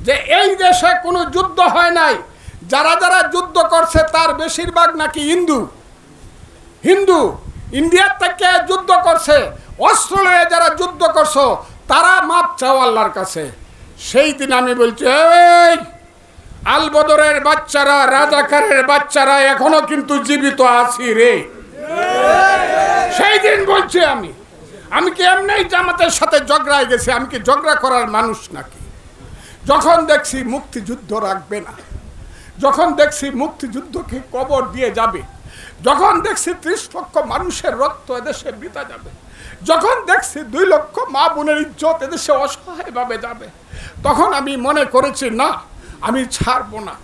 [SPEAKER 1] যে এই দেশে কোনো যুদ্ধ হয় নাই, যারা যারা যুদ্ধ করছে তার বেশিরভাগ নাকি হিন্দু, ইন্ডিয়ার থেকে যুদ্ধ করছে, অস্ট্রেলিয়ায় যারা যুদ্ধ করছো তারা মাপ চাও আল্লাহর কাছে। সেই দিন আমি বলছি, এই আলবদরের বাচ্চারা, রাজাকারের বাচ্চারা এখনো কিন্তু জীবিত আছি রে। সেই দিন বলছি আমি কি এমনি জামাতের সাথে ঝগড়ায় গেছি? আমি কি ঝগড়া করার মানুষ নাকি? যখন দেখছি মুক্তিযুদ্ধ রাখবে না, যখন দেখছি মুক্তিযুদ্ধকে কবর দিয়ে যাবে, যখন দেখছি 30 লক্ষ মানুষের রক্ত এদেশে বৃথা যাবে, যখন দেখছি 2 লক্ষ মা বোনের ইজ্জত এদেশে অসহায়ভাবে যাবে, তখন আমি মনে করেছি না, আমি ছাড়বো না,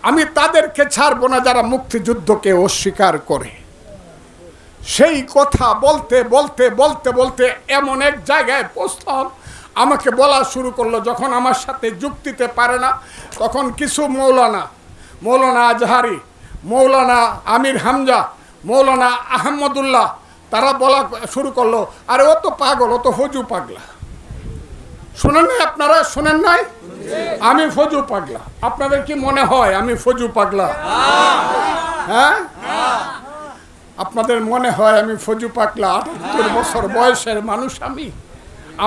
[SPEAKER 1] আমি তাদেরকে ছাড়বো না যারা মুক্তিযুদ্ধকে অস্বীকার করে। সেই কথা বলতে বলতে বলতে বলতে এমন এক জায়গায় পৌঁছলাম, আমাকে বলা শুরু করলো, যখন আমার সাথে যুক্তিতে পারে না তখন কিছু মৌলানা আজহারি, মৌলানা আমির হামজা, মৌলানা আহমদুল্লাহ, তারা বলা শুরু করলো, আরে ও তো পাগল, ও তো ফজু পাগলা। শোনেন নাই আপনারা? শোনেন নাই? আমি ফজু পাগলা। আপনাদের কি মনে হয় আমি ফজু পাগলা? হ্যাঁ, আপনাদের মনে হয় আমি ফজু পাগলা? 78 বছর বয়সের মানুষ আমি,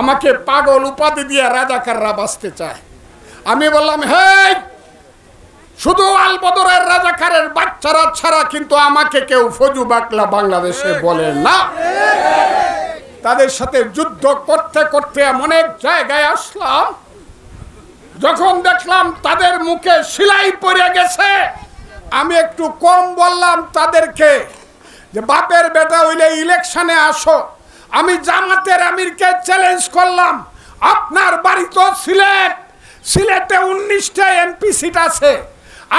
[SPEAKER 1] আমাকে পাগল উপাধি দিয়ে রাজাকাররা বাঁচতে চায়। আমি বললাম, হেই, শুধু আলবদরের রাজাকারের বাচ্চারা ছাড়া কিন্তু আমাকে কেউ ফজু পাগলা বাংলাদেশে বলে না। তাদের সাথে যুদ্ধ করতে করতে এমন এক জায়গায় আসলাম, যখন দেখলাম তাদের মুখে সেলাই পড়ে গেছে, আমি একটু কম বললাম তাদেরকে যে বাপের বেটা হইলে ইলেকশনে আসো। আমি জামাতের আমিরকে চ্যালেঞ্জ করলাম, আপনার বাড়ি তো সিলেটে 19টা এমপি সিট আছে,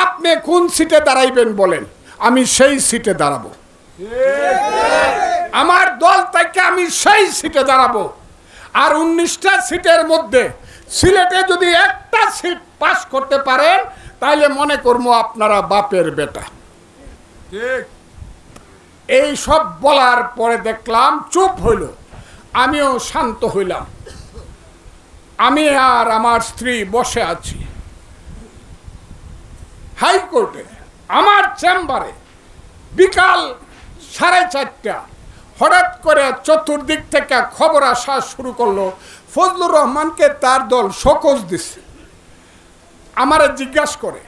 [SPEAKER 1] আপনি কোন সিটে দাঁড়াইবেন বলেন, আমি সেই সিটে দাঁড়াবো। আমার দল থেকে আমি সেই সিটে দাঁড়াবো। আর 19টা সিটের মধ্যে সিলেটে যদি একটা সিট পাস করতে পারেন তাহলে মনে করবো আপনারা বাপের বেটা। ঠিক। এই সব বলার পরে দেখলাম চুপ হইল, আমিও শান্ত হইলাম। আমি আর আমার স্ত্রী বসে আছি হাইকোর্টে, আমার চেম্বারে। বিকাল 4:30, হঠাৎ করে চতুর্দিক থেকে খবর আসা শুরু করলো, ফজলুর রহমানকে তার দল শোকজ দিচ্ছে। আমারে জিজ্ঞাসা করে,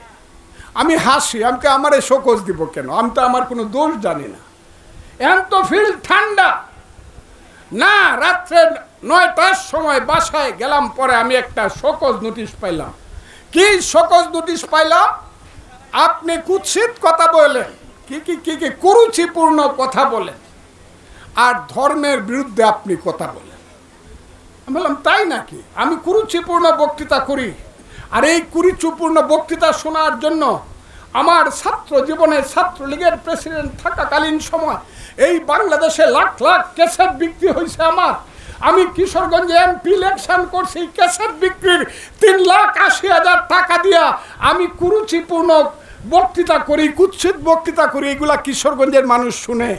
[SPEAKER 1] আমি হাসি, আমাকে আমারে শোকজ দিব কেন? আমি তো আমার কোনো দোষ জানি না। এখন তো ফিল ঠান্ডা না, রাত্রে 9টার সময় বাসায় গেলাম, পরে আমি একটা শোকজ নোটিশ পাইলাম। কি শোকজ নোটিশ পাইলাম? আপনি কুৎসিত কথা বলেন, কি কি কি কি কুরুচিপূর্ণ কথা বলেন, আর ধর্মের বিরুদ্ধে আপনি কথা বলেন। আমি বললাম তাই নাকি? আমি কুরুচিপূর্ণ বক্তৃতা করি, আর এই কুরুচিপূর্ণ বক্তৃতা শোনার জন্য আমার ছাত্র জীবনে ছাত্রলীগের প্রেসিডেন্ট থাকাকালীন সময় এই বাংলাদেশে লাখ লাখ ক্যাসেট বিক্রি হয়েছে আমার। আমি কিশোরগঞ্জে এমপি ইলেকশন করছি, ক্যাসেট বিক্রির 3,80,000 টাকা দিয়া আমি কুরুচিপূর্ণ বক্তৃতা করি, কুৎসিত বক্তৃতা করি, এগুলা কিশোরগঞ্জের মানুষ শুনে।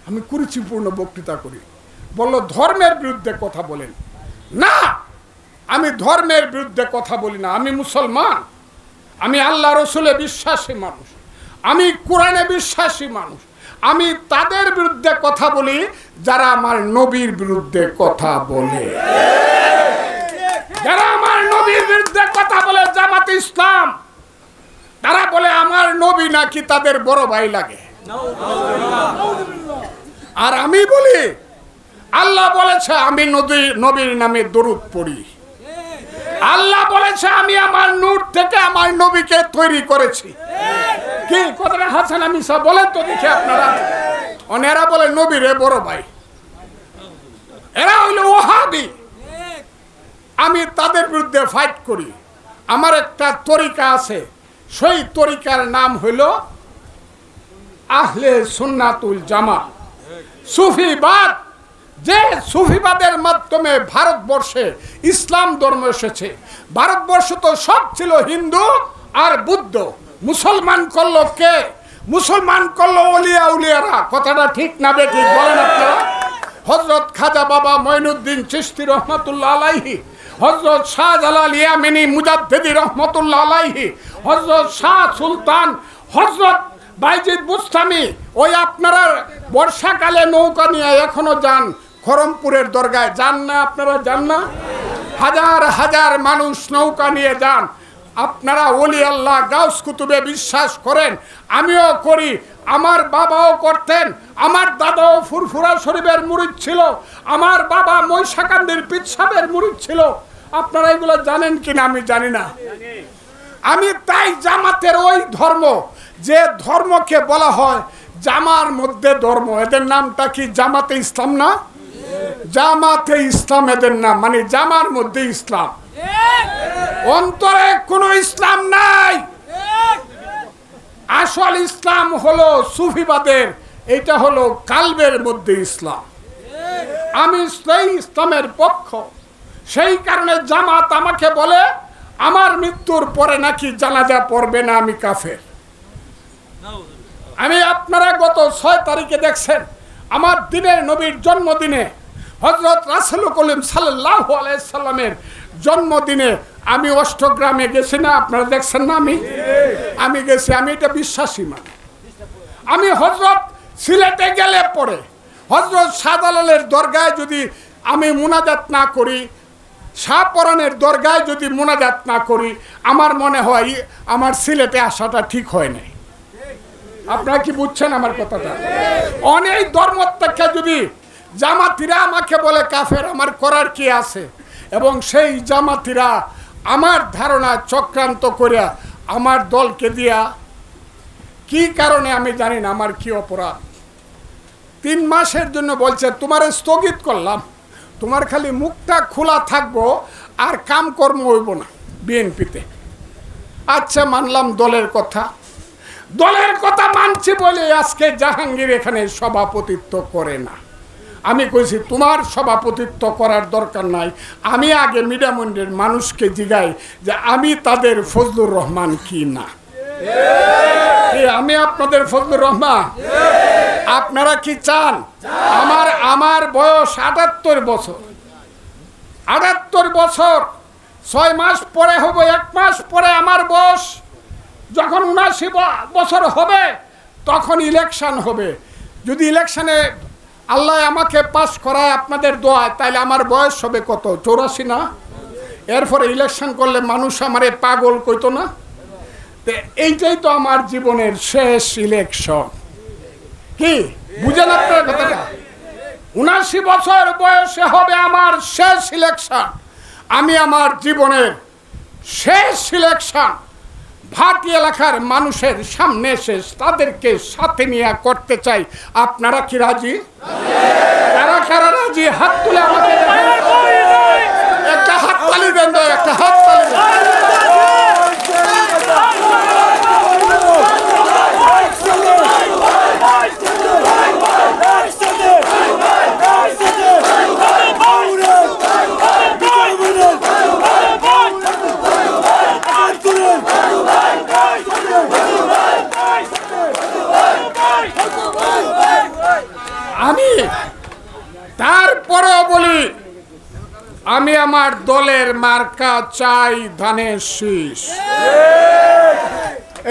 [SPEAKER 1] আমি কুরুচিপূর্ণ বক্তৃতা করি। বলল ধর্মের বিরুদ্ধে কথা বলেন। না, আমি ধর্মের বিরুদ্ধে কথা বলি না। আমি মুসলমান, আমি আল্লাহ রসুলে বিশ্বাসী মানুষ, আমি কোরআনে বিশ্বাসী মানুষ। আমি তাদের বিরুদ্ধে কথা বলি যারা আমার নবীর বিরুদ্ধে কথা বলে। যারা আমার নবীর বিরুদ্ধে কথা বলে, জামাতে ইসলাম, তারা বলে আমার নবী নাকি তাদের বড় ভাই লাগে। আর আমি বলি আল্লাহ বলেছে আমি নবীর নামে দরুদ পড়ি। আল্লাহ বলেছে আমি আমার নূর থেকে আমার নবীকে তৈরি করেছি। কি কথাটা হাসান আমি সব বলেন তো দেখি আপনারা। অনেরা বলে নবীরে বড় ভাই, এরা হইল ওহাবি। আমি তাদের বিরুদ্ধে ফাইট করি। আমার একটা তরিকা আছে, সেই তরিকার নাম হইল আহলে সুন্নাতুল জামাত, সুফিবাদ। যে সুফিবাদের মাধ্যমে ভারতবর্ষে ইসলাম ধর্ম এসেছে। ভারতবর্ষ তো সব ছিল হিন্দু আর বুদ্ধ। মুসলমান করলো কে? মুসলমান করলো ওলিয়া উলিয়ারা। কথাটা ঠিক না বেঠিক বলেন আপনারা? হযরত খাজা বাবা মঈনুদ্দিন চিশতি রহমাতুল্লাহ আলাইহি, হযরত শাহজালাল ইয়ামিনী মুজাদ্দিদি রহমাতুল্লাহ আলাইহি, হযরত শাহ সুলতান, হযরত বাইজিদ বুস্তামি। ওই আপনারা বর্ষাকালে নৌকা নিয়ে এখনো যান খরমপুরের দরগায়, যান না? আপনারা যান না? হাজার হাজার মানুষ নৌকা নিয়ে যান। আপনারা ওলি আল্লাহ গাউস কুতুবে বিশ্বাস করেন, আমিও করি, আমার বাবাও করতেন, আমার দাদাও ফুরফুরা শরীফের মুরিদ ছিল, আমার বাবা মহিষাকান্দির পীর সাহেবের মুরিদ ছিল। আপনারা এগুলো জানেন কিনা আমি জানি না। আমি তাই জামাতের ওই ধর্ম, যে ধর্মকে বলা হয় জামার মধ্যে ধর্ম, এদের নামটা কি জামাতে ইসলাম না? জামাতে ইসলাম এদের নাম, মানে জামার মধ্যে ইসলাম, অন্তরে কোনো ইসলাম নাই। আসল ইসলাম হলো সুফিবাদের, এটা হলো কালবের মধ্যে ইসলাম। আমি সেই ইসলামের পক্ষ। সেই কারণে জামাত আমাকে বলে আমার মৃত্যুর পরে নাকি জানাজা পড়বে না, আমি কাফের। আমি আপনারা গত 6 তারিখে দেখছেন আমার দিনের নবীর জন্মদিনে, হযরত রাসূল করিম সাল্লাল্লাহু আলাইহি সাল্লামের জন্মদিনে আমি অষ্টগ্রামে গেছি না? আপনারা দেখছেন না? আমি গেছি, আমি এটা বিশ্বাসী মানুষ। আমি হযরত সিলেটে গেলে পরে হযরত শাহজালালের দরগায় যদি আমি মুনাজাত না করি, শাহপরানের দরগায় যদি মুনাজাত না করি, আমার মনে হয় আমার সিলেটে আসাটা ঠিক হয় নাই। আপনারা কি বুঝছেন আমার কথাটা? অনেক ধর্ম থেকে যদি জামাতিরা আমাকে বলে কাফের, আমার করার কি আছে? এবং সেই জামাতিরা আমার ধারণা চক্রান্ত করিয়া আমার দলকে দিয়া, কি কারণে আমি জানি না, আমার কি অপরাধ, 3 মাসের জন্য বলছে তোমারে স্থগিত করলাম, তোমার খালি মুখটা খোলা থাকবো আর কামকর্ম হইব না বিএনপিতে। আচ্ছা মানলাম দলের কথা, দলের কথা মানছি বলে আজকে জাহাঙ্গীর এখানে সভাপতিত্ব করে না। আমি কইছি তোমার সভাপতিত্ব করার দরকার নাই, আমি আগে মিডিয়ামন্ডের মানুষকে জিগাই যে আমি তাদের ফজলুর রহমান কি না। আমি আপনাদের ফজলুর রহমান? আপনারা কি চান? আমার বয়স 78 বছর। 78 বছর 6 মাস পরে হবে, 1 মাস পরে আমার বয়স যখন 79 বছর হবে তখন ইলেকশন হবে। যদি ইলেকশনে আল্লাহ আমাকে পাস করায় আপনাদের দোয়ায়, তাহলে আমার বয়স হবে কত? 84 না? এরপরে ইলেকশন করলে মানুষ আমারে পাগল কইতো না? এইটাই তো আমার জীবনের শেষ ইলেকশন। কি বুঝেন আপনার কথাটা? ৭৯ বছর বয়সে হবে আমার শেষ ইলেকশন। আমি আমার জীবনের শেষ ইলেকশন ভাটি এলাকার মানুষের সামনে এসে তাদেরকে সাথে নিয়ে করতে চাই। আপনারা কি রাজি? কারা কারা রাজি? হাত তুলে আমাকে একটা হাততালি দেন, একটা হাততালি দেন। আমি তারপরেও বলি, আমি আমার দলের মার্কা চাই ধানের শীষ।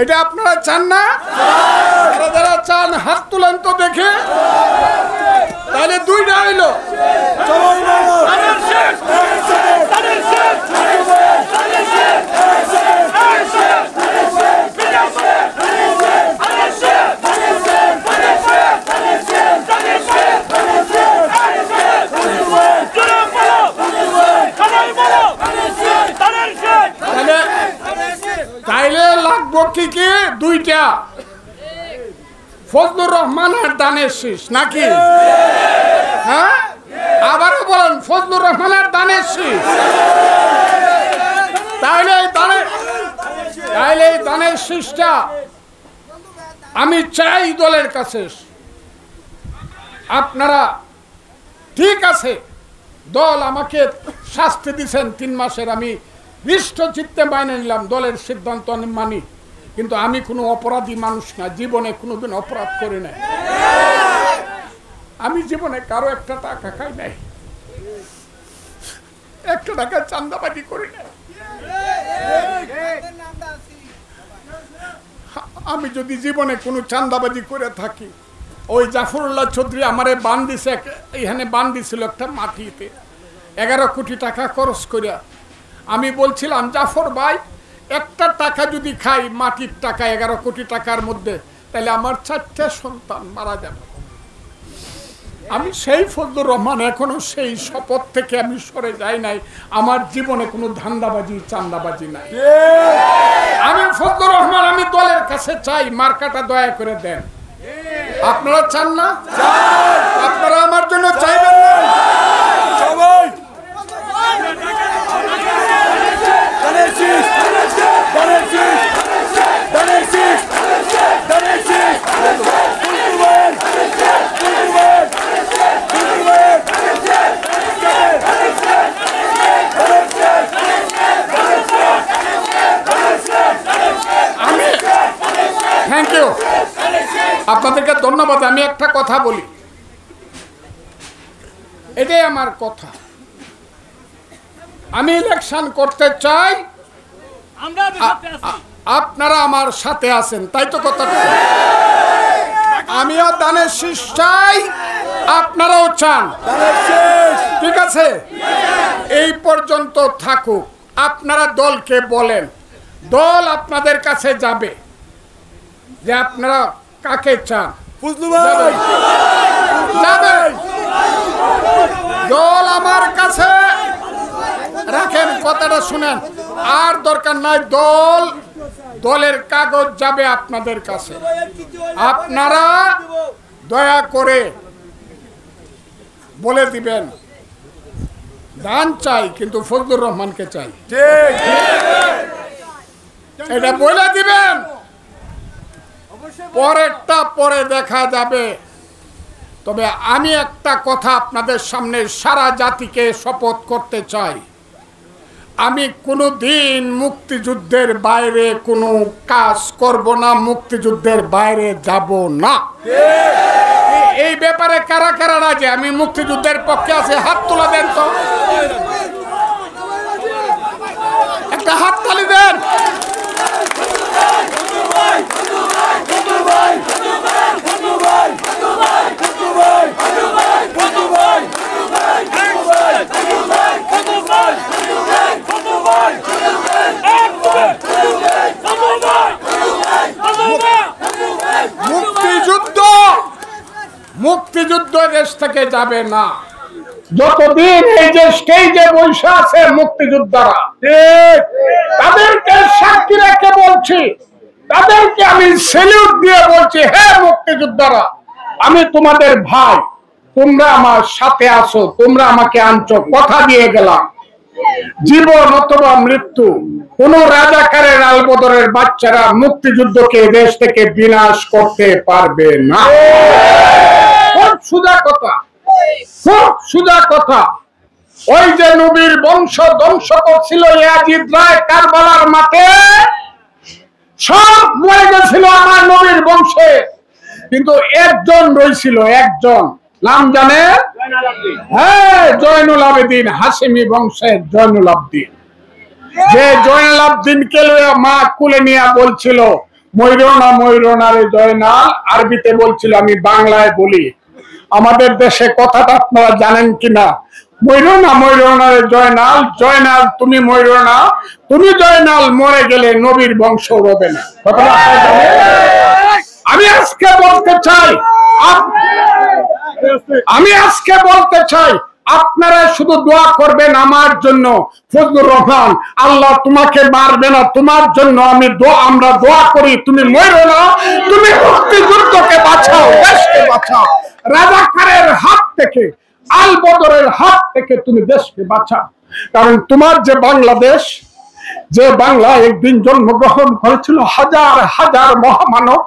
[SPEAKER 1] এটা আপনারা চান না? যারা চান হাত তুলেন তো দেখে। তাহলে দুইটা হইল। তাইলে লাগবো কি কি? দুইটা, ফজলুর রহমান আর ধানের শীষ নাকি? হ্যাঁ, আবারও বলেন ফজলুর রহমান আর ধানের শীষ। তাইলে এই ধানের শীষটা আমি চাই দলের কাছে। আপনারা ঠিক আছে, দল আমাকে শাস্তি দিচ্ছেন 3 মাসের, আমি নিষ্ঠ চিত্তে মাইনে নিলাম, দলের সিদ্ধান্ত আমি মানি। কিন্তু আমি কোনো অপরাধী মানুষ না, জীবনে কোনোদিন অপরাধ করি নাই। আমি জীবনে কারো একটা টাকা খাই নাই, একটা টাকা চাঁদাবাজি করি নাই। আমি যদি জীবনে কোনো চাঁদাবাজি করে থাকি, ওই জাফরুল্লাহ চৌধুরী আমারে বান দিছে, এখানে বান দিছিল একটা মাটিতে 11 কোটি টাকা খরচ করিয়া। আমি বলছিলাম, জাফর ভাই, একটা টাকা যদি খাই মাটির টাকা 11 কোটি টাকার মধ্যে, তাহলে আমার 4টা সন্তান মারা যাবে। আমি সেই ফজলুর রহমান, এখনো সেই শপথ থেকে আমি সরে যাই নাই। আমার জীবনে কোনো ধান্দাবাজি চান্দাবাজি নাই। আমি ফজলুর রহমান, আমি দলের কাছে চাই মার্কাটা দয়া করে দেন। আপনারা চান না? আপনারা আমার জন্য চাইবেন না? সবাই থ্যাংক ইউ, আপনাদেরকে ধন্যবাদ। আমি একটা কথা বলি, এটাই আমার কথা। আমি ইলেকশন করতে চাই, আপনারা আমার সাথে আছেন, তাই তো কথা। আমিও ধানের শীষ চাই, আপনারাও চান, ঠিক আছে? এই পর্যন্ত থাকুক। আপনারা দলকে বলেন, দল আপনাদের কাছে যাবে যে আপনারা কাকে চান। যাবে দল আমার কাছে রাখেন, কথাটা শুনেন। আর দরকার নাই, দলের কাগজ যাবে আপনাদের কাছে। আপনারা দয়া করে বলে দিবেন, দান চাই কিন্তু ফজলুর রহমানকে চাই, এটা বলে দিবেন। পরেরটা পরে দেখা যাবে। তবে আমি একটা কথা আপনাদের সামনে সারা জাতিকে শপথ করতে চাই, আমি কোনোদিন মুক্তিযুদ্ধের বাইরে কোনো কাজ করব না, মুক্তিযুদ্ধের বাইরে যাব না। এই ব্যাপারে কারা কারা রাজি? আমি মুক্তিযুদ্ধের পক্ষে আছে, হাত তোলা দেন তো, একটা হাত তালি দেন। থেকে যাবে না। যতদিন এই যে স্টেজে বসে আছে মুক্তিযোদ্ধারা, তাদেরকে সাক্ষী রেখে বলছি, তাদেরকে আমি সেলিউট দিয়ে বলছি, হে মুক্তিযোদ্ধারা, আমি তোমাদের ভাই, তোমরা আমার সাথে আছো, তোমরা আমাকে আনছো, কথা দিয়ে গেলাম, জীবন অথবা মৃত্যু, কোন রাজাকারের আলবদরের বাচ্চারা মুক্তিযুদ্ধকে দেশ থেকে বিনাশ করতে পারবে না। খুব সোজা কথা, খুব সোজা কথা। ওই যে নবীর বংশ ধ্বংস করছিল ইয়াজিদ রায় কারবালার মাঠে, সব মরে গেছিল আমার নবীর বংশে, কিন্তু একজন রয়েছিল, একজন, নাম জানে? হ্যাঁ, জয়নুল আবেদিন, হাশিমি বংশের জয়নুল আবেদিন। যে জয়নুল আবেদিনকে মা কুলে নিয়ে বলছিল, ময়ূরনা ময়ূরনা রে জয়নাল, আরবিতে বলছিল, আমি বাংলায় বলি, আমাদের দেশে কথাটা আপনারা জানেন কিনা, ময়ূরনা ময়ূরনা রে জয়নাল, জয়নাল তুমি ময়ূরনা, তুমি জয়নাল মরে গেলে নবীর বংশ রবে না। কথাটা আপনারা জানেন? আমি আজকে বলতে চাই, আপনারা শুধু দোয়া করবেন আমার জন্য। ফজলুর রহমান, আল্লাহ তোমাকে মারবে না, তোমার জন্য আমরা দোয়া করি, তুমি মরো না, তুমি মুক্তিযুদ্ধকে বাঁচাও, দেশকে বাঁচাও, রাজাকারের হাত থেকে, আলবদরের হাত থেকে তুমি দেশকে বাঁচাও। কারণ তোমার যে বাংলাদেশ, যে বাংলা একদিন জন্মগ্রহণ করেছিল হাজার হাজার মহামানব,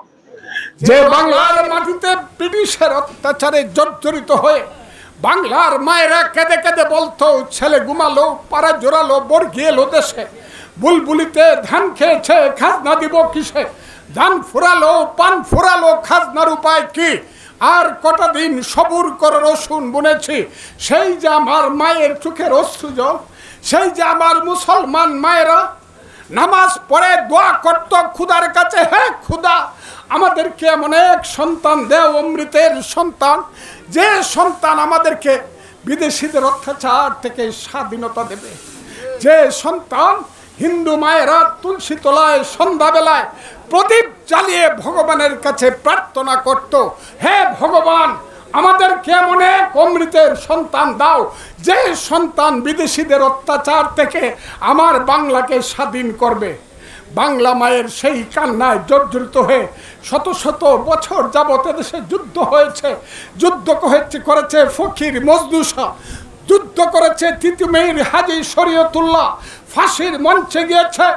[SPEAKER 1] যে বাংলার মাটিতে ব্রিটিশের অত্যাচারে জর্জরিত হয়ে বাংলার মায়েরা কেঁদে কেঁদে বলতো, ছেলে ঘুমালো, পাড়া জোরালো, বর্গি এলো দেশে, বুলবুলিতে ধান খেয়েছে, খাজনা দিব কিসে, ধান ফুরালো, পান ফুরালো, খাজনার উপায় কি, আর কটা দিন সবুর করে রসুন বুনেছি, সেই যে আমার মায়ের চোখের অশ্রু জল, সেই যে আমার মুসলমান মায়েরা নামাজ পড়ে দোয়া করত খুদার কাছে, হে খুদা, আমাদেরকে এমন এক সন্তান দেও, অমৃতের সন্তান, যে সন্তান আমাদেরকে বিদেশিদের অত্যাচার থেকে স্বাধীনতা দেবে, যে সন্তান হিন্দু মায়েরা তুলসী তলায় সন্ধ্যাবেলায় প্রদীপ জ্বালিয়ে ভগবানের কাছে প্রার্থনা করত, হে ভগবান, আমাদেরকে এমন এক অমৃতের সন্তান দাও, যে সন্তান বিদেশিদের অত্যাচার থেকে আমার বাংলাকে স্বাধীন করবে। বাংলা মায়ের সেই কান্নায় জর্জরিত হয়ে শত শত বছর যাবত দেশে যুদ্ধ হয়েছে, যুদ্ধ করেছে ফকির মজনু শাহ, যুদ্ধ করেছে তিতুমির হাজী শরীয়তুল্লাহ, ফাঁসির মঞ্চে গিয়েছে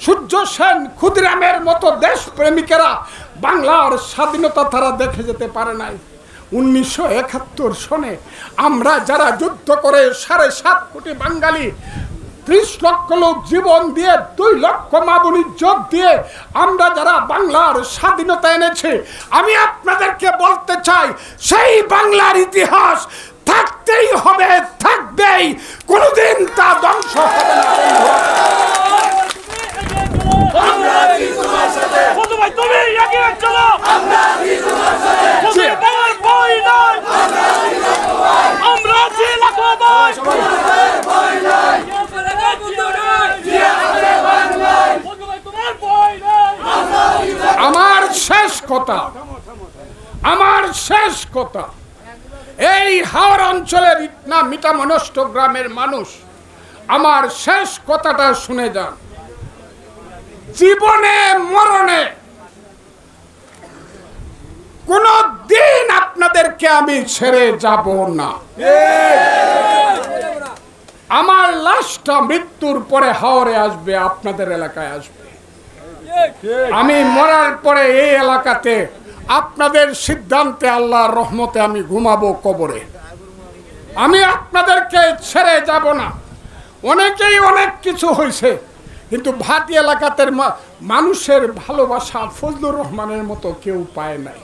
[SPEAKER 1] সূর্য সেন, ক্ষুদিরামের মতো দেশ প্রেমিকেরা। বাংলার স্বাধীনতা তারা দেখে যেতে পারে নাই। 1971 সনে আমরা যারা যুদ্ধ করে 7.5 কোটি বাঙালি, 30 লক্ষ লোক জীবন দিয়ে, 2 লক্ষ মা-বোন ইজ্জত দিয়ে আমরা যারা বাংলার স্বাধীনতা এনেছি, আমি আপনাদেরকে বলতে চাই, সেই বাংলার ইতিহাস থাকতেই হবে, থাকবেই, কোনোদিন তা ধ্বংস হবে না। আমার শেষ কথা, এই হাওড় অঞ্চলের না মিটামনষ্ট গ্রামের মানুষ, আমার শেষ কথাটা শুনে যান। জীবনে মরণে কোনো দিন আপনাদেরকে আমি ছেড়ে যাব না। আমার লাশটা মৃত্যুর পরে হাওড়ে আসবে, আপনাদের এলাকায় আসবে। আমি মরার পরে এই এলাকাতে আপনাদের সিদ্ধান্তে, আল্লাহর রহমতে আমি ঘুমাবো কবরে। আমি আপনাদেরকে ছেড়ে যাব না। অনেকেই অনেক কিছু হয়েছে, কিন্তু ভাটি এলাকাতে মানুষের ভালোবাসা ফজলুর রহমানের মতো কেউ পায় নাই।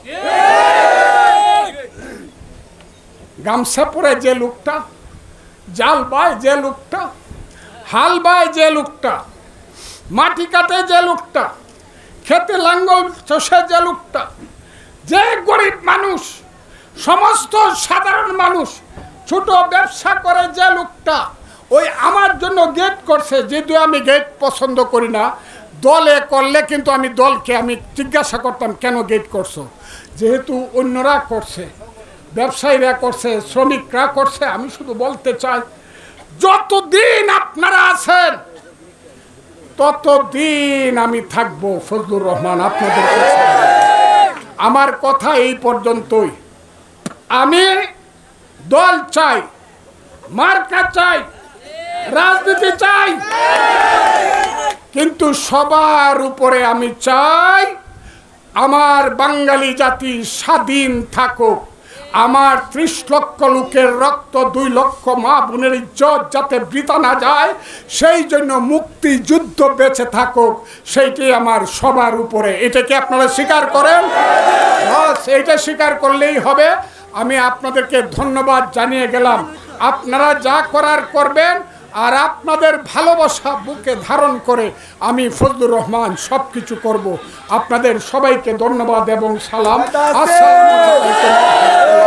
[SPEAKER 1] গামছা পরে যে লোকটা, জাল বায় যে লোকটা, হাল বায় যে লোকটা, মাটি কাটে যে লোকটা, খেতে লাঙ্গল চষে যে লোকটা, যে গরিব মানুষ, সমস্ত সাধারণ মানুষ, ছোট ব্যবসা করে যে লোকটা, ওই আমার জন্য গেট করছে। যেহেতু আমি গেট পছন্দ করি না, দলে করলে কিন্তু আমি দলকে আমি জিজ্ঞাসা করতাম কেন গেট করছো, যেহেতু অন্যরা করছে, ব্যবসায়ীরা করছে, শ্রমিকরা করছে। আমি শুধু বলতে চাই, যতদিন আপনারা আছেন ততদিন আমি থাকবো ফজলুর রহমান আপনাদের কাছে। আমার কথা এই পর্যন্তই। আমি দল চাই, মার্কা চাই, রাজনীতি চাই, কিন্তু সবার উপরে আমি চাই আমার বাঙালি জাতি স্বাধীন থাকুক। আমার 30 লক্ষ লোকের রক্ত, 2 লক্ষ মা বোনের ইজ্জত যাতে বৃথা না যায়, সেই জন্য মুক্তিযুদ্ধ বেঁচে থাকুক, সেইটি আমার সবার উপরে। এটাকে আপনারা স্বীকার করেন? এইটা স্বীকার করলেই হবে। আমি আপনাদেরকে ধন্যবাদ জানিয়ে গেলাম। আপনারা যা করার করবেন, আর আপনাদের ভালোবাসা বুকে ধারণ করে আমি ফজলুর রহমান সব কিছু করব। আপনাদের সবাইকে ধন্যবাদ এবং সালাম। আসসালামু আলাইকুম।